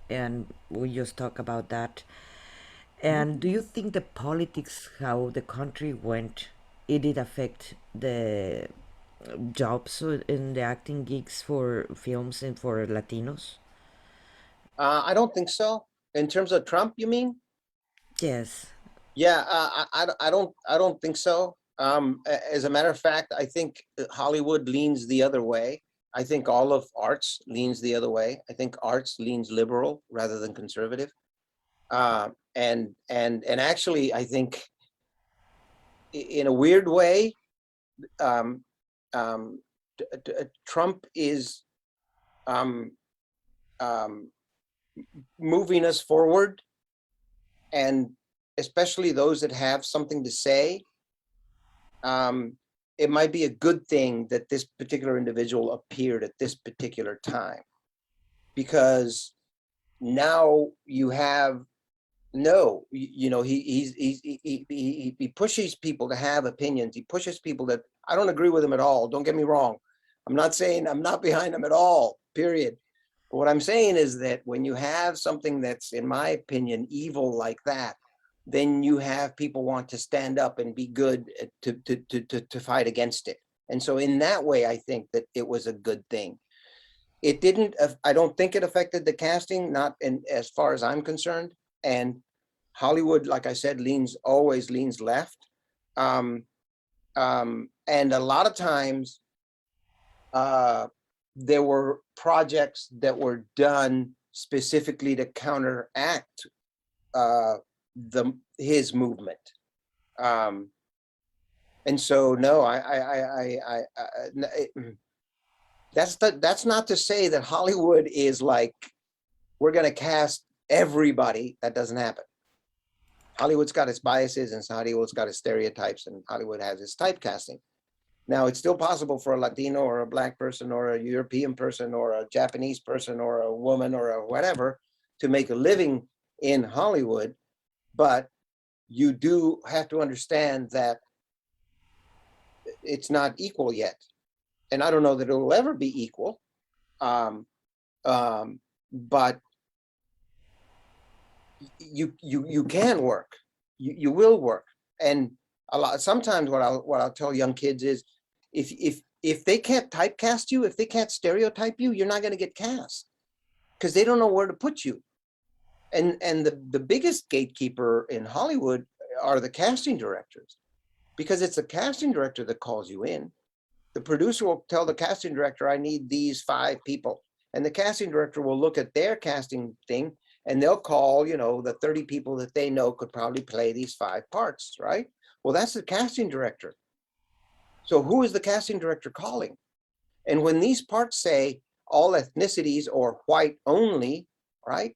and we just talk about that. And do you think the politics, how the country went, it did affect the jobs in the acting gigs for films and for Latinos? I don't think so. In terms of Trump, you mean? Yes. Yeah, I don't think so. As a matter of fact, I think Hollywood leans the other way. I think all of arts leans the other way. I think arts leans liberal rather than conservative. And actually, I think in a weird way, um, Trump is um, um, moving us forward, and especially those that have something to say. It might be a good thing that this particular individual appeared at this particular time, because now you have he pushes people to have opinions. He pushes people that I don't agree with him at all. Don't get me wrong, I'm not saying I'm not behind them at all, period. But what I'm saying is that when you have something that's, in my opinion, evil like that, then you have people want to stand up and be good to fight against it. And so in that way, I think that it was a good thing. It didn't, I don't think it affected the casting, not in as far as I'm concerned. And Hollywood, like I said, always leans left. And a lot of times there were projects that were done specifically to counteract his movement. And so no, that's not to say that Hollywood is like, we're going to cast everybody. That doesn't happen. Hollywood's got its biases, and Hollywood's got its stereotypes, and Hollywood has its typecasting. Now, it's still possible for a Latino or a Black person or a European person or a Japanese person or a woman or a whatever to make a living in Hollywood, but you do have to understand that it's not equal yet. And I don't know that it will ever be equal, but you can work, you will work. And sometimes what I'll tell young kids is, if they can't typecast you, if they can't stereotype you, you're not going to get cast, because they don't know where to put you. And the biggest gatekeeper in Hollywood are the casting directors, because it's the casting director that calls you in. The producer will tell the casting director, I need these 5 people. And the casting director will look at their casting thing, and they'll call, the 30 people that they know could probably play these 5 parts, right? Well, that's the casting director. So who is the casting director calling? And when these parts say all ethnicities or white only, right?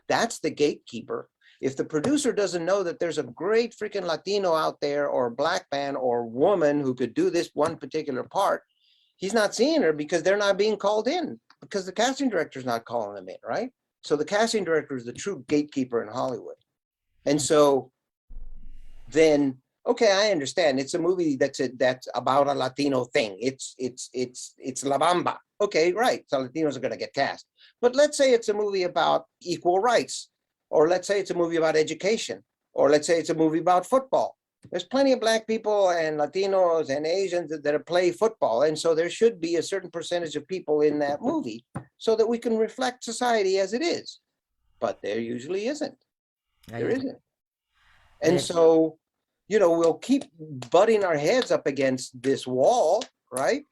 That's the gatekeeper. If the producer doesn't know that there's a great freaking Latino out there, or Black man or woman who could do this one particular part, he's not seeing her, because they're not being called in, because the casting director's not calling them in, right? So the casting director is the true gatekeeper in Hollywood. And so then, okay, I understand. It's a movie that's about a Latino thing. It's La Bamba. Okay, right. So Latinos are going to get cast. But let's say it's a movie about equal rights, or let's say it's a movie about education, or let's say it's a movie about football. There's plenty of Black people and Latinos and Asians that play football. And so there should be a certain percentage of people in that movie so that we can reflect society as it is. But there usually isn't. There isn't. And so, we'll keep butting our heads up against this wall, right?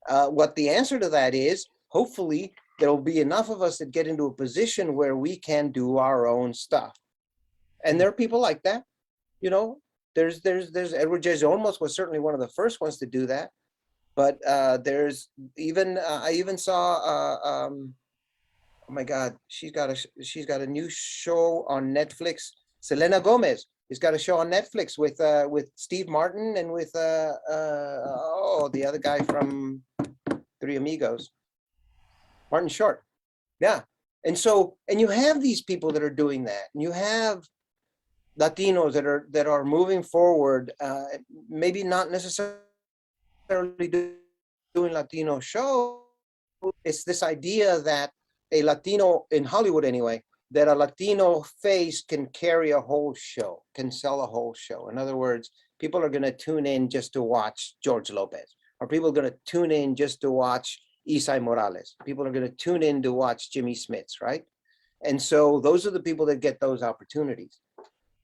What the answer to that is, hopefully, there will be enough of us that get into a position where we can do our own stuff. And there are people like that. There's Edward J. Olmos was certainly one of the first ones to do that. But there's even I even saw oh my God, she's got a new show on Netflix. Selena Gomez has got a show on Netflix with Steve Martin and with the other guy from Three Amigos, Martin Short. Yeah. And so, and you have these people that are doing that, and you have Latinos that are moving forward, maybe not necessarily doing Latino shows. It's this idea that a Latino, in Hollywood anyway, that a Latino face can carry a whole show, can sell a whole show. In other words, people are going to tune in just to watch George Lopez, or people are going to tune in just to watch Isai Morales. People are going to tune in to watch Jimmy Smits, right? And so those are the people that get those opportunities.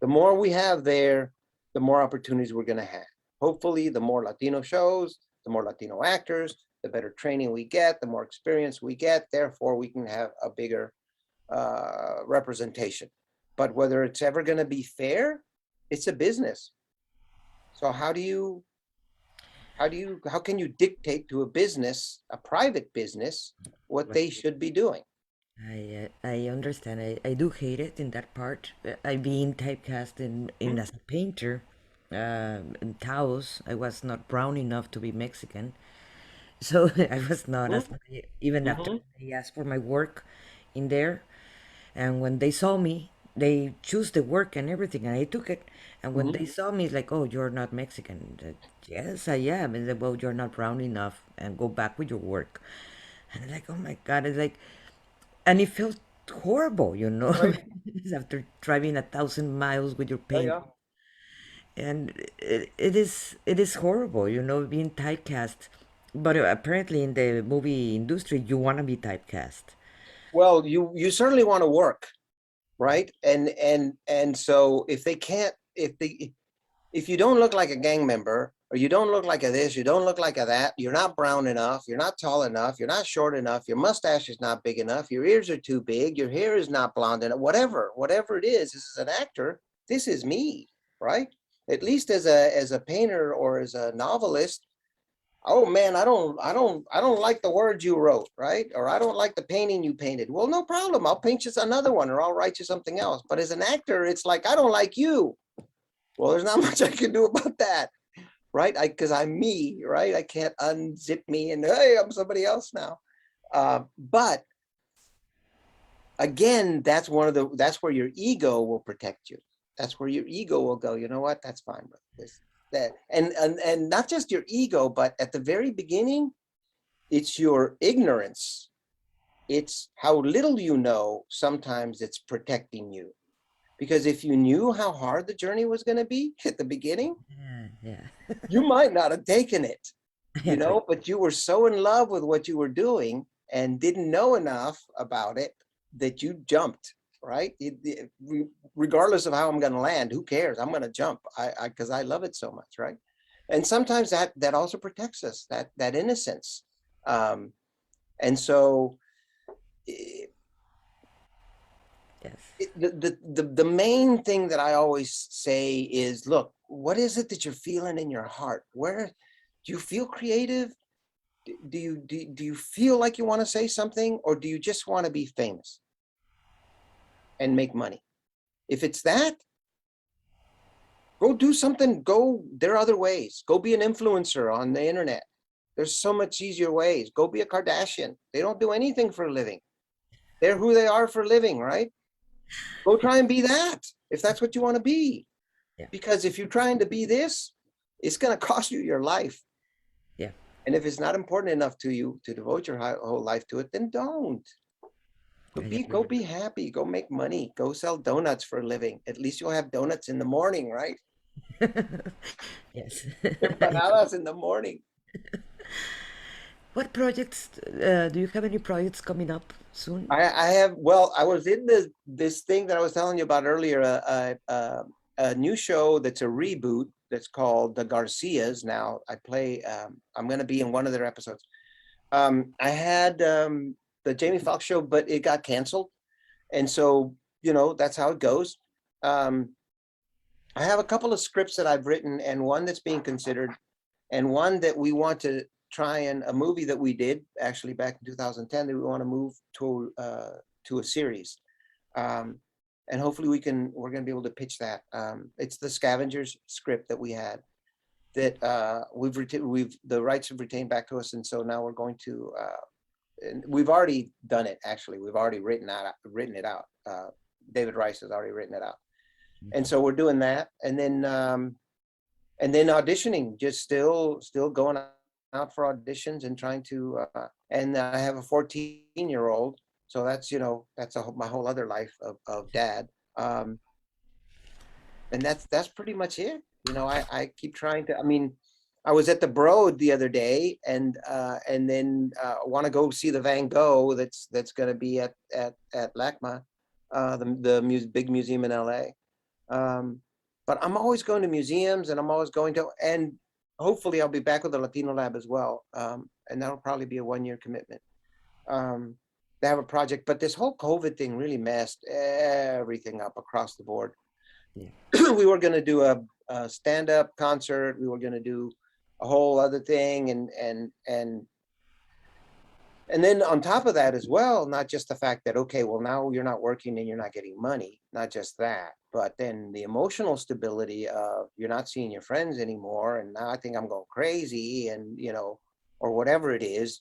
The more we have there, the more opportunities we're going to have. Hopefully, the more Latino shows, the more Latino actors, the better training we get, the more experience we get. Therefore, we can have a bigger representation. But whether it's ever going to be fair, it's a business. So how can you dictate to a business, a private business, what they should be doing? I understand. I do hate it in that part. I being typecast in as a painter in Taos. I was not brown enough to be Mexican, so I was not as even after I asked for my work in there. And when they saw me, they choose the work and everything, and I took it. And when Mhm. they saw me, it's like, "Oh, you're not Mexican." I said, yes, I am. And they said, "Well, you're not brown enough, and go back with your work." And I'm like, "Oh my God!" It's like, and it felt horrible, Right. after driving 1,000 miles with your Yeah, paint, yeah. and it is horrible, being typecast. But apparently, in the movie industry, you want to be typecast. Well, you certainly want to work, right? And so if they can't, if you don't look like a gang member, or you don't look like a this, you don't look like a that, you're not brown enough, you're not tall enough, you're not short enough, your mustache is not big enough, your ears are too big, your hair is not blonde enough, whatever it is, this is an actor, this is me, right? At least as a painter or as a novelist, oh man, I don't like the words you wrote, right? Or I don't like the painting you painted. Well, no problem. I'll paint you another one, or I'll write you something else. But as an actor, it's like, I don't like you. Well, there's not much I can do about that, right? Because I'm me, right? I can't unzip me and, hey, I'm somebody else now. But again, that's where your ego will protect you. That's where your ego will go, you know what? That's fine, but this, that, and not just your ego, but at the very beginning, it's your ignorance. It's how little you know. Sometimes it's protecting you. Because if you knew how hard the journey was going to be at the beginning, Yeah, yeah. you might not have taken it, I agree. but you were so in love with what you were doing and didn't know enough about it that you jumped, right? Regardless of how I'm going to land, who cares? I'm going to jump because I love it so much, right? And sometimes that also protects us, that innocence. Um, and so eh, Yes. the main thing that I always say is, look, what is it that you're feeling in your heart? Where do you feel creative? Do you feel like you want to say something, or do you just want to be famous and make money? If it's that, go do something. There are other ways. Go be an influencer on the internet. There's so much easier ways. Go be a Kardashian. They don't do anything for a living. They're who they are for a living, right? Go try and be that if that's what you want to be. Yeah, Because if you're trying to be this, it's going to cost you your life. yeah. And if it's not important enough to you to devote your whole life to it, then don't. I Go agree. be happy. Go make money. Go sell donuts for a living. At least you'll have donuts in the morning, right? Yes. Empanadas in the morning. What projects do you have any projects coming up soon? I have, well, I was in this thing that I was telling you about earlier, a new show that's a reboot that's called The Garcias. Now I'm going to be in one of their episodes. I had the Jaimie Foxx show, but it got canceled. And so, that's how it goes. Um, I have a couple of scripts that I've written, and one that's being considered, and one that we want to try, and a movie that we did actually back in 2010 that we want to move to a series. Um, and hopefully we're going to be able to pitch that. It's the Scavengers script that we had that we've the rights have retained back to us, and so now we're going to and we've already done it. Actually, we've already written it out. David Rice has already written it out, and so we're doing that, and then auditioning, just still going out for auditions and trying to. And I have a 14-year-old, so that's my whole other life of dad. Um, and that's pretty much it. I keep trying to. I mean, I was at the Broad the other day, and then want to go see the Van Gogh that's going to be at LACMA, the big museum in LA. But I'm always going to museums, and I'm always going to, and hopefully I'll be back with the Latino Lab as well. And that'll probably be a 1-year commitment. They have a project, but this whole COVID thing really messed everything up across the board. Yeah. We were going to do a stand-up concert. We were going to do a whole other thing, and then on top of that as well, not just the fact that, okay, well, now you're not working and you're not getting money, not just that, but then the emotional stability of you're not seeing your friends anymore, and now I think I'm going crazy, and or whatever it is.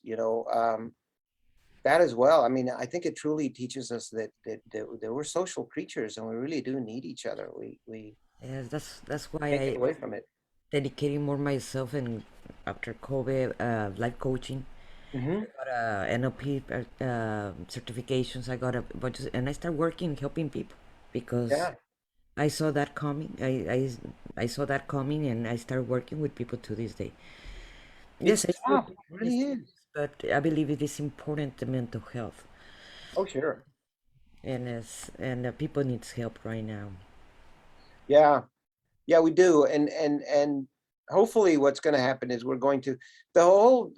that as well. I mean, I think it truly teaches us that we're social creatures and we really do need each other. We Yes, that's why can't get I away from it. dedicating more myself and after COVID, life coaching. Hmm. I got a NLP certifications. I got a bunch of, and I start working helping people because Yeah, I saw that coming. I saw that coming, and I started working with people to this day. Yes, it's I still tough. do It really these is. things, but I believe it is important the mental health, Oh, sure. people needs help right now. Yeah. Yeah, we do. And hopefully what's going to happen is we're going to the whole,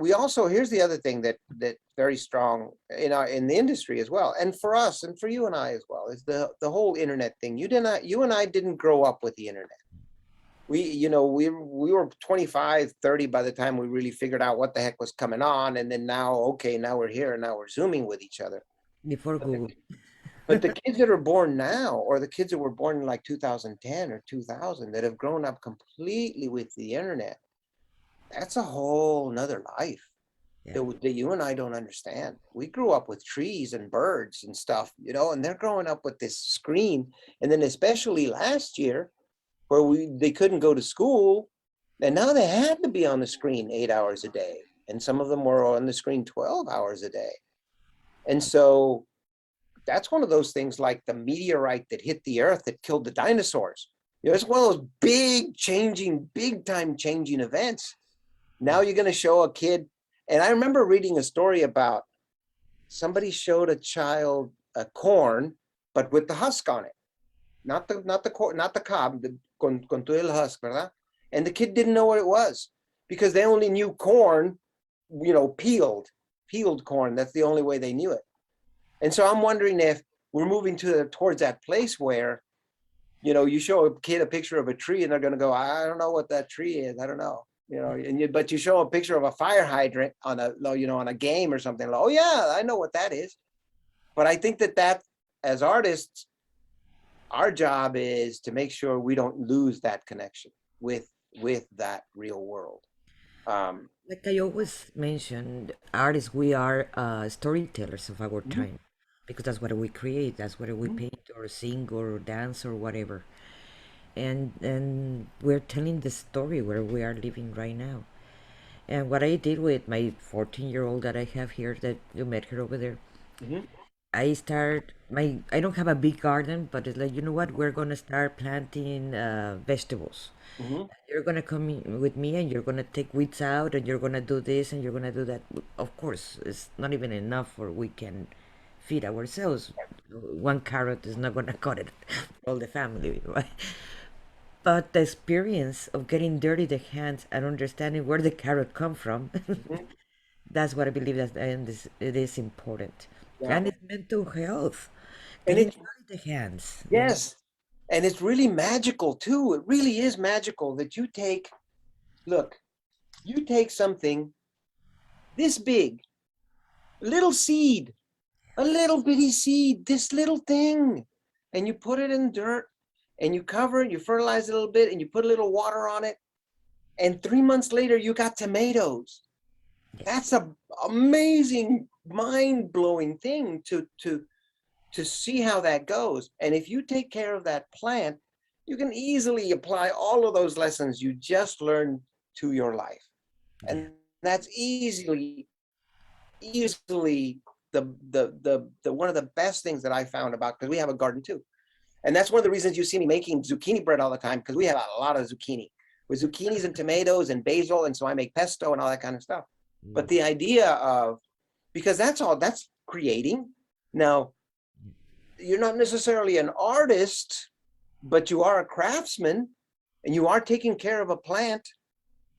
we also, here's the other thing that very strong in the industry as well. And for us and for you and I as well is the whole internet thing. You and I didn't grow up with the internet. We were 25, 30 by the time we really figured out what the heck was coming on. And then now, okay, now we're here and now we're Zooming with each other. Before But the Google, But the kids that are born now, or the kids that were born in like 2010 or 2000, that have grown up completely with the internet, that's a whole nother life yeah, that you and I don't understand. We grew up with trees and birds and stuff, and they're growing up with this screen. And then especially last year, where they couldn't go to school, and now they had to be on the screen 8 hours a day, and some of them were on the screen 12 hours a day. And so that's one of those things like the meteorite that hit the earth that killed the dinosaurs. It's one of those big time changing events. Now you're going to show a kid. And I remember reading a story about somebody showed a child a corn, but with the husk on it, not the corn, not the cob, con todo el husk, ¿verdad? And the kid didn't know what it was because they only knew corn, peeled corn. That's the only way they knew it. And so I'm wondering if we're moving towards that place where, you show a kid a picture of a tree and they're going to go, I don't know what that tree is. I don't know, but you show a picture of a fire hydrant on a game or something. Like, oh yeah, I know what that is. But I think that as artists, our job is to make sure we don't lose that connection with that real world. like I always mentioned, artists, we are storytellers of our Mhm, time because that's what we create, that's what we mhm. paint or sing or dance or whatever. And we're telling the story where we are living right now. And what I did with my 14-year-old that I have here, that you met her over there, Mhm. I don't have a big garden, but it's like, you know what, we're gonna start planting vegetables. Mhm. You're gonna come in with me and you're gonna take weeds out and you're gonna do this and you're gonna do that. Of course, it's not even enough for we can feed ourselves. One carrot is not gonna cut it for all the family, right? But the experience of getting dirty the hands and understanding where the carrot come from, Mhm. that's what I believe that it is important. Yeah. And it's mental health. And Getting it's dirty the hands. Yes. And it's really magical too. It really is magical that you take something this big, little seed, a little bitty seed, this little thing, and you put it in dirt and you cover it, you fertilize it a little bit and you put a little water on it. And 3 months later, you got tomatoes. Yes. That's a amazing, mind-blowing thing to see how that goes. And if you take care of that plant, you can easily apply all of those lessons you just learned to your life. Yeah. And that's easily the one of the best things that I found about, because we have a garden too. And that's one of the reasons you see me making zucchini bread all the time, because we have a lot of zucchini with zucchinis and tomatoes and basil. And so I make pesto and all that kind of stuff. But the idea of, because that's creating. Now, you're not necessarily an artist, but you are a craftsman and you are taking care of a plant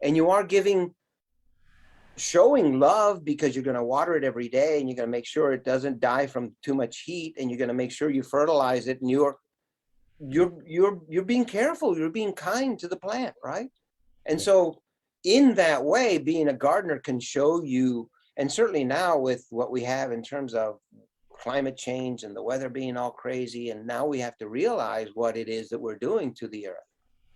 and you are showing love because you're going to water it every day and you're going to make sure it doesn't die from too much heat and you're going to make sure you fertilize it and you're being careful, you're being kind to the plant, right? And Yeah. so in that way, being a gardener can show you, and certainly now with what we have in terms of climate change and the weather being all crazy, and now we have to realize what it is that we're doing to the earth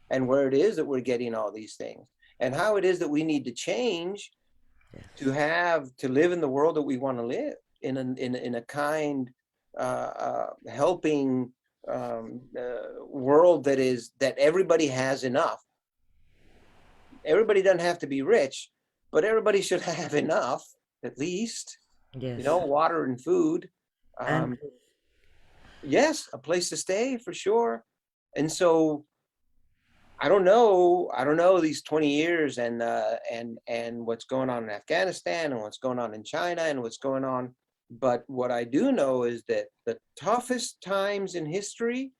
and where it is that we're getting all these things and how it is that we need to change to live in the world that we want to live in a kind, helping world that everybody has enough. Everybody doesn't have to be rich, but everybody should have enough, at least, Yes. water and food. And Yes, a place to stay for sure. And so I don't know these 20 years and what's going on in Afghanistan and what's going on in China and what's going on. But what I do know is that the toughest times in history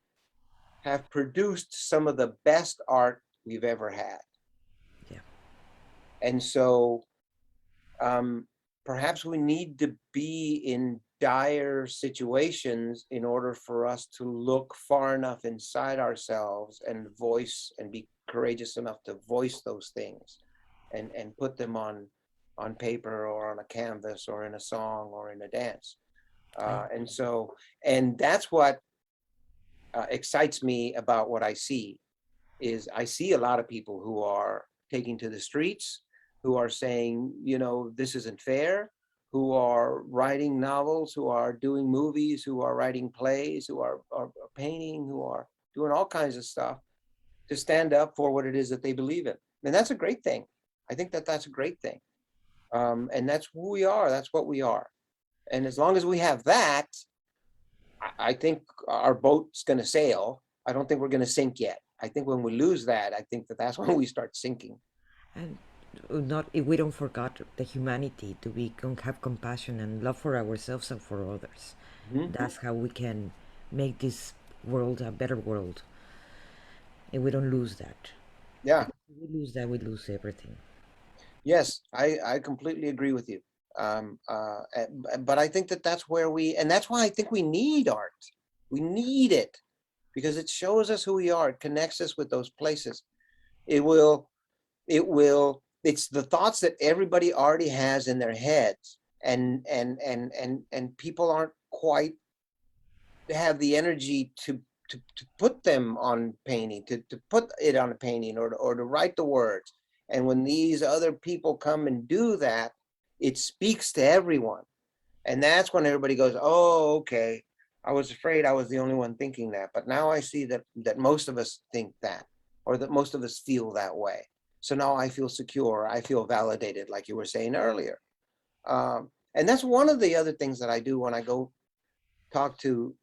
have produced some of the best art we've ever had. yeah, And so perhaps we need to be in dire situations in order for us to look far enough inside ourselves and voice and be courageous enough to voice those things and put them on paper or on a canvas or in a song or in a dance. And that's what excites me about what I see. Is I see a lot of people who are taking to the streets, who are saying, this isn't fair, who are writing novels, who are doing movies, who are writing plays, who are painting, who are doing all kinds of stuff to stand up for what it is that they believe in. And that's a great thing. I think that that's a great thing. And that's who we are. That's what we are. And as long as we have that, I think our boat's going to sail. I don't think we're going to sink yet. I think when we lose that, I think that that's when we start sinking. and not if we don't forget the humanity to be have compassion and love for ourselves and for others. Mhm. That's how we can make this world a better world. And we don't lose that. Yeah. If we lose that, we lose everything. Yes, I completely agree with you. But I think that that's where and that's why I think we need art. We need it because it shows us who we are. It connects us with those places. It's the thoughts that everybody already has in their heads, and people aren't quite have the energy to put them on painting, to put it on a painting or to write the words. And when these other people come and do that, it speaks to everyone. And that's when everybody goes, oh, okay. I was afraid I was the only one thinking that. But now I see that most of us think that, or that most of us feel that way. So now I feel secure. I feel validated, like you were saying earlier. And that's one of the other things that I do when I go talk to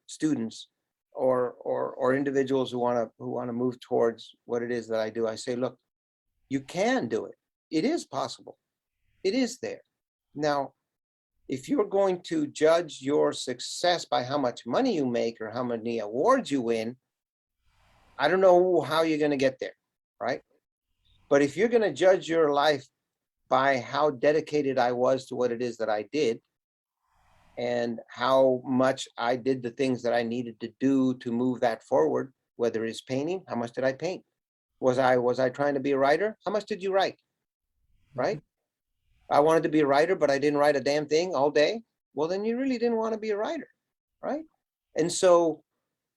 students or individuals who want to move towards what it is that I do. I say, look, you can do it. It is possible. It is there. Now, if you're going to judge your success by how much money you make or how many awards you win, I don't know how you're going to get there, right? But if you're going to judge your life by how dedicated I was to what it is that I did, and how much I did the things that I needed to do to move that forward, whether it's painting, how much did I paint? Was I trying to be a writer? How much did you write? Right? I wanted to be a writer, but I didn't write a damn thing all day. Well, then you really didn't want to be a writer, right? And so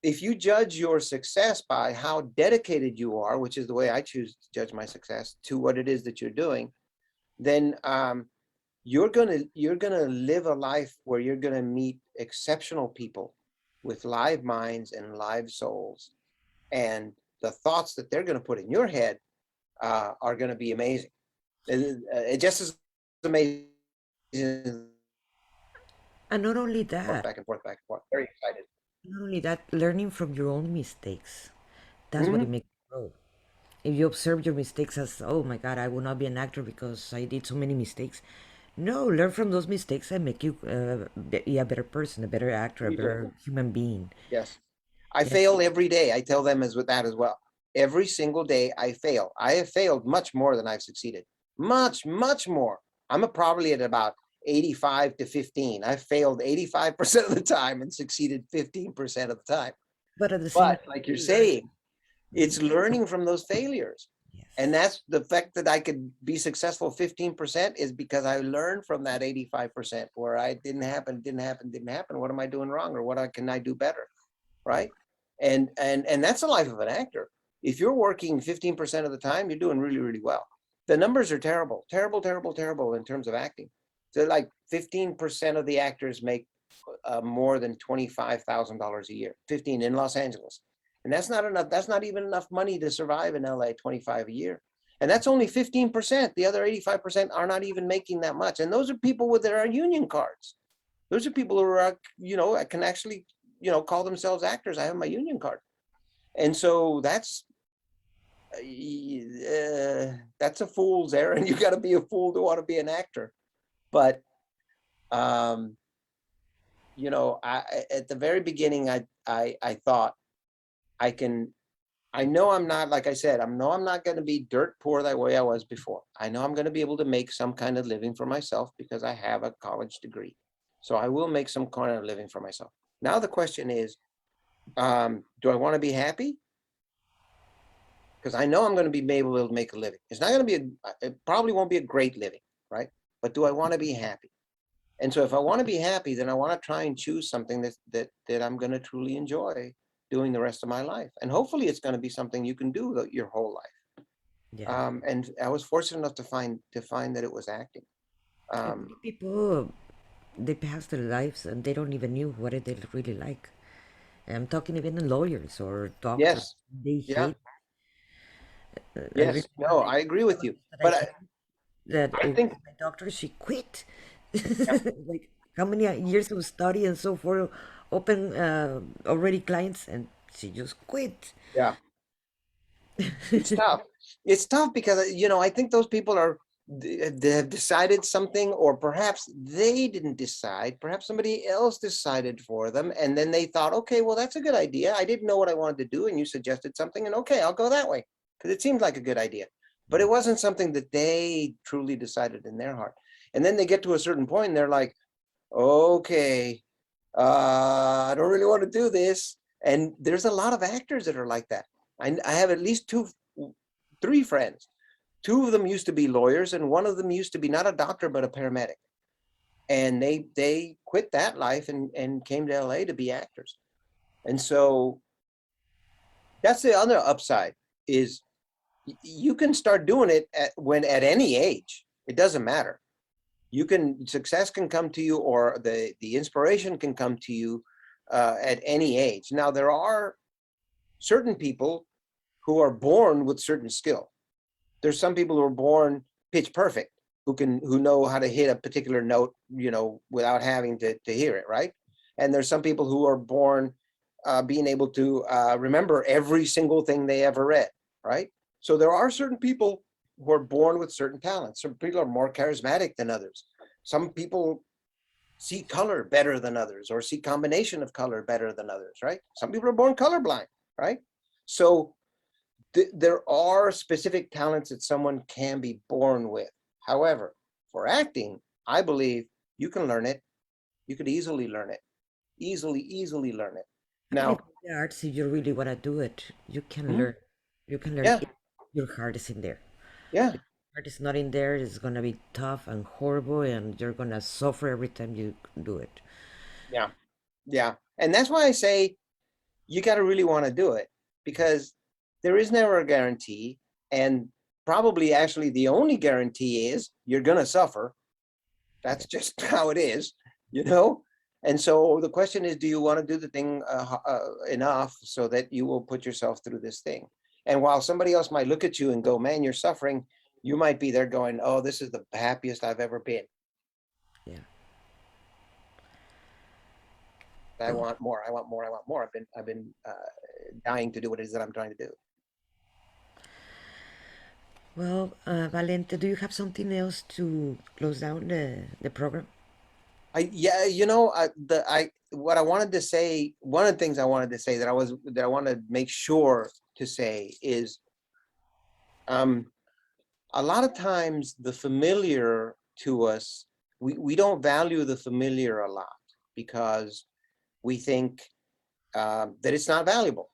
if you judge your success by how dedicated you are, which is the way I choose to judge my success, to what it is that you're doing, then you're gonna live a life where you're gonna meet exceptional people with live minds and live souls, and the thoughts that they're gonna put in your head are gonna be amazing. It just is amazing. And not only that, Back and forth, back and forth. Very excited. not only that, learning from your own mistakes. That's what it Mhm. makes you grow. If you observe your mistakes as, oh my God, I will not be an actor because I did so many mistakes. No, learn from those mistakes and make you be a better person, a better actor, a You do. better human being. Yes. I Yes. fail every day. I tell them as with that as well. Every single day I fail. I have failed much more than I've succeeded. Much, much more. I'm probably at about 85 to 15. I've failed 85% of the time and succeeded 15% of the time. But at the same But time, like you're you learn. saying, it's learning from those failures. And Yes. that's the fact that I could be successful 15% is because I learned from that 85% where I didn't happen. What am I doing wrong? Or what can I do better? Right? And that's the life of an actor. If you're working 15% of the time, you're doing really, really well. the numbers are terrible, terrible, terrible, terrible in terms of acting. So like 15% of the actors make more than $25,000 a year, 15 in Los Angeles. And that's not enough. That's not even enough money to survive in LA, 25 a year. And that's only 15%. The other 85% are not even making that much. And those are people with their union cards. Those are people who are, can actually, call themselves actors. I have my union card. And so that's a fool's errand. You got to be a fool to want to be an actor. But, at the very beginning, I thought I know I'm not, like I said, I'm not going to be dirt poor the way I was before. I know I'm going to be able to make some kind of living for myself because I have a college degree. So I will make some kind of living for myself. Now the question is, do I want to be happy? Because I know I'm going to be able to make a living. It's not going to be, it probably won't be a great living, right? But do I want to be happy? And so if I want to be happy, then I want to try and choose something that I'm going to truly enjoy doing the rest of my life. And hopefully it's going to be something you can do your whole life. Yeah. And I was fortunate enough to find that it was acting. Many people, they pass their lives and they don't even knew what they really like. I'm talking even lawyers or doctors. Yes. They Yeah. hate. I Yes. remember No, I agree with you. But that I think, my doctor, she quit. yeah, Like how many years of study and so forth, open already clients, and she just quit. yeah, it's tough. It's tough because, I think those people they have decided something, or perhaps they didn't decide. Perhaps somebody else decided for them. And then they thought, okay, well, that's a good idea. I didn't know what I wanted to do. And you suggested something, and okay, I'll go that way because it seemed like a good idea. But it wasn't something that they truly decided in their heart. And then they get to a certain point and they're like, okay, I don't really want to do this. And there's a lot of actors that are like that. I have at least three friends. Two of them used to be lawyers, and one of them used to be not a doctor, but a paramedic. And they quit that life and came to LA to be actors. And so that's the other upside is you can start doing it at any age. It doesn't matter. Success can come to you, or the inspiration can come to you at any age. Now, there are certain people who are born with certain skill. There's some people who are born pitch perfect, who know how to hit a particular note, without having to hear it, right? And there's some people who are born being able to remember every single thing they ever read, right? So there are certain people who are born with certain talents. Some people are more charismatic than others. Some people see color better than others, or see combination of color better than others, right? Some people are born colorblind, right? So there are specific talents that someone can be born with. However, for acting, I believe you can learn it. You could easily learn it. Easily learn it. I believe Now, in the arts, if you really want to do it, you can mhm, learn. You can learn yeah, if your heart is in there. yeah, If your heart is not in there, it's gonna be tough and horrible, and you're gonna suffer every time you do it. yeah, yeah. And that's why I say you got to really want to do it, because there is never a guarantee. And probably actually the only guarantee is you're going to suffer. That's just how it is, you know? And so the question is, do you want to do the thing enough so that you will put yourself through this thing? And while somebody else might look at you and go, man, you're suffering, you might be there going, oh, this is the happiest I've ever been. Yeah. I want more. I want more. I want more. I've been dying to do what it is that I'm trying to do. Well, Valente, do you have something else to close down the program? Yeah, what I wanted to say, one of the things I wanted to say that I want to make sure to say is, a lot of times the familiar to us, we don't value the familiar a lot because we think that it's not valuable,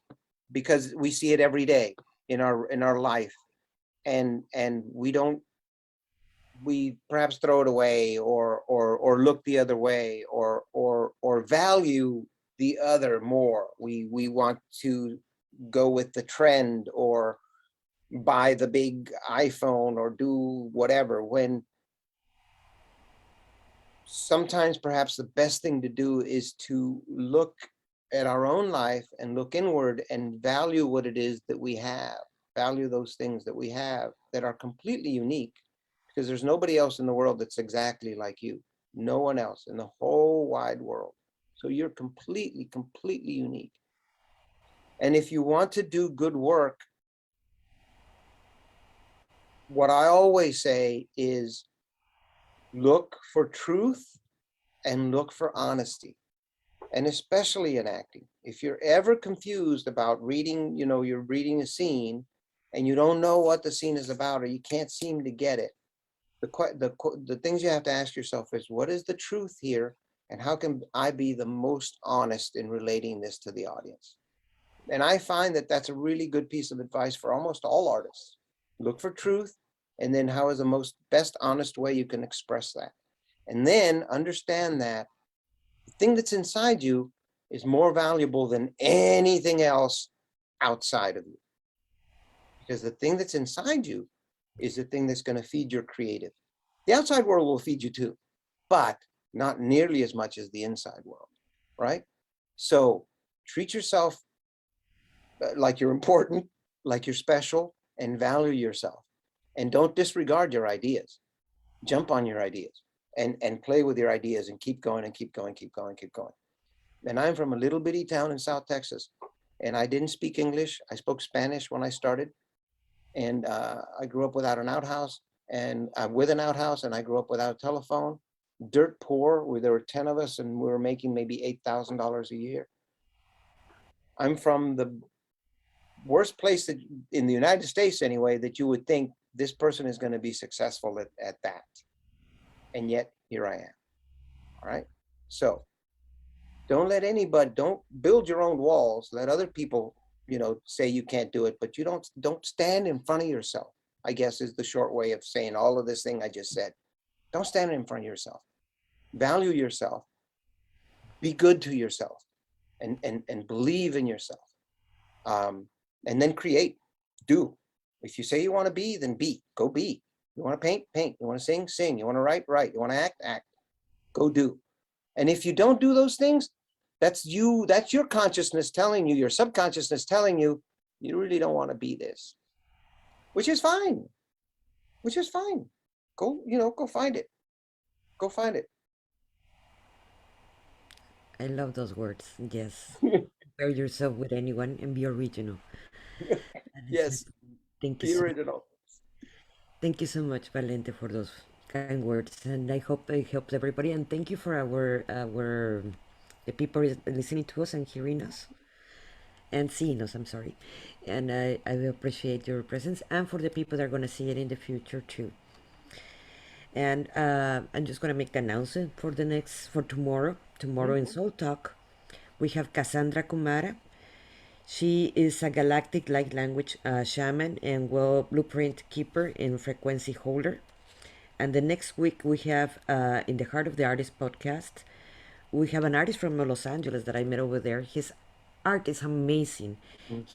because we see it every day in our life, and we perhaps throw it away, or look the other way, or value the other more. We want to go with the trend, or buy the big iPhone or do whatever, when sometimes perhaps the best thing to do is to look at our own life and look inward and value what it is that we have, value those things that we have that are completely unique, because there's nobody else in the world that's exactly like you. No one else in the whole wide world. So you're completely, completely unique. And if you want to do good work, what I always say is look for truth and look for honesty, and especially in acting. If you're ever confused about reading, you're reading a scene and you don't know what the scene is about, or you can't seem to get it, the things you have to ask yourself is, what is the truth here, and how can I be the most honest in relating this to the audience? And I find that that's a really good piece of advice for almost all artists. Look for truth, and then how is the best honest way you can express that? And then understand that the thing that's inside you is more valuable than anything else outside of you. Because the thing that's inside you is the thing that's going to feed your creative. The outside world will feed you too, but not nearly as much as the inside world, right? So treat yourself like you're important, like you're special, and value yourself. And don't disregard your ideas. Jump on your ideas and play with your ideas and keep going and keep going, keep going, keep going. And I'm from a little bitty town in South Texas, and I didn't speak English. I spoke Spanish when I started. And I grew up without an outhouse, and with an outhouse, and I grew up without a telephone, dirt poor, where there were 10 of us and we were making maybe $8,000 a year. I'm from the worst place that, in the United States anyway, that you would think this person is going to be successful at that. And yet here I am. All right. So don't build your own walls. Let other people, say you can't do it, but you don't stand in front of yourself, I guess, is the short way of saying all of this thing I just said. Don't stand in front of yourself. Value yourself. Be good to yourself, and believe in yourself. And then create, do. If you say you want to be, then be. Go be. You want to paint, paint. You want to sing, sing. You want to write, write. You want to act, act. Go do. And if you don't do those things, that's your consciousness telling you, your subconsciousness telling you, you really don't want to be this, which is fine. Go, go find it. Go find it. I love those words. Yes. Compare yourself with anyone and be original. Yes. Thank you. Be original. Thank you so much, Valente, for those kind words, and I hope it helps everybody. And thank you for our the people listening to us and hearing us and seeing us. I'm sorry, and I appreciate your presence, and for the people that are going to see it in the future too. And I'm just going to make the announcement for tomorrow. Tomorrow in Soul Talk, we have Cassandra Kumara. She is a galactic light language shaman and blueprint keeper and frequency holder. And the next week we have in the Heart of the Artist podcast, we have an artist from Los Angeles that I met over there. His art is amazing.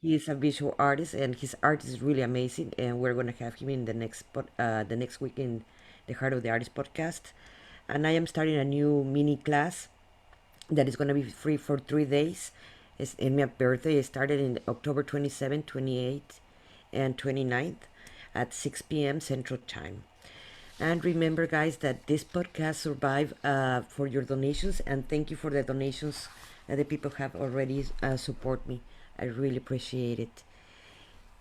He is a visual artist, and his art is really amazing. And we're going to have him in the next week in the Heart of the Artist podcast. And I am starting a new mini class that is going to be free for 3 days. It's in my birthday. It started in October 27th, 28th, and 29th at 6 p.m. Central Time. And remember, guys, that this podcast survived for your donations, and thank you for the donations that the people have already support me. I really appreciate it.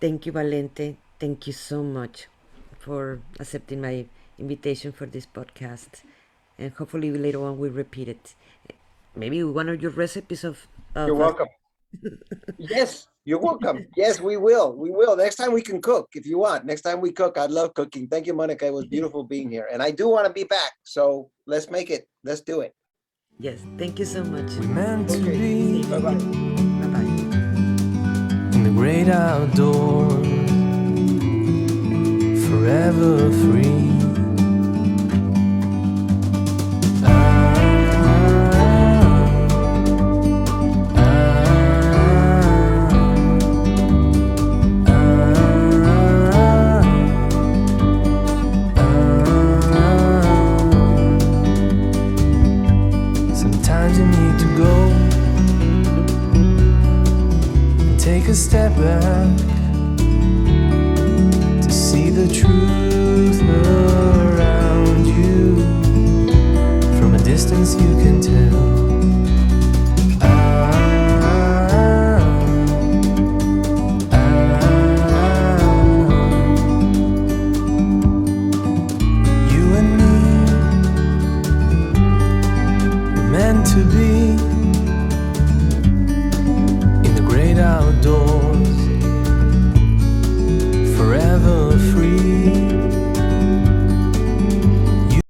Thank you, Valente. Thank you so much for accepting my invitation for this podcast. And hopefully later on we repeat it. Maybe one of your recipes of You're welcome. Yes, you're welcome. Yes, we will. We will. Next time we can cook if you want. Next time we cook, I love cooking. Thank you, Monica. It was beautiful being here. And I do want to be back. So let's make it. Let's do it. Yes. Thank you so much. We meant to be Bye-bye. Bye-bye. in the great outdoors, forever free. Sometimes you need to go and take a step back to see the truth around you. From a distance you can tell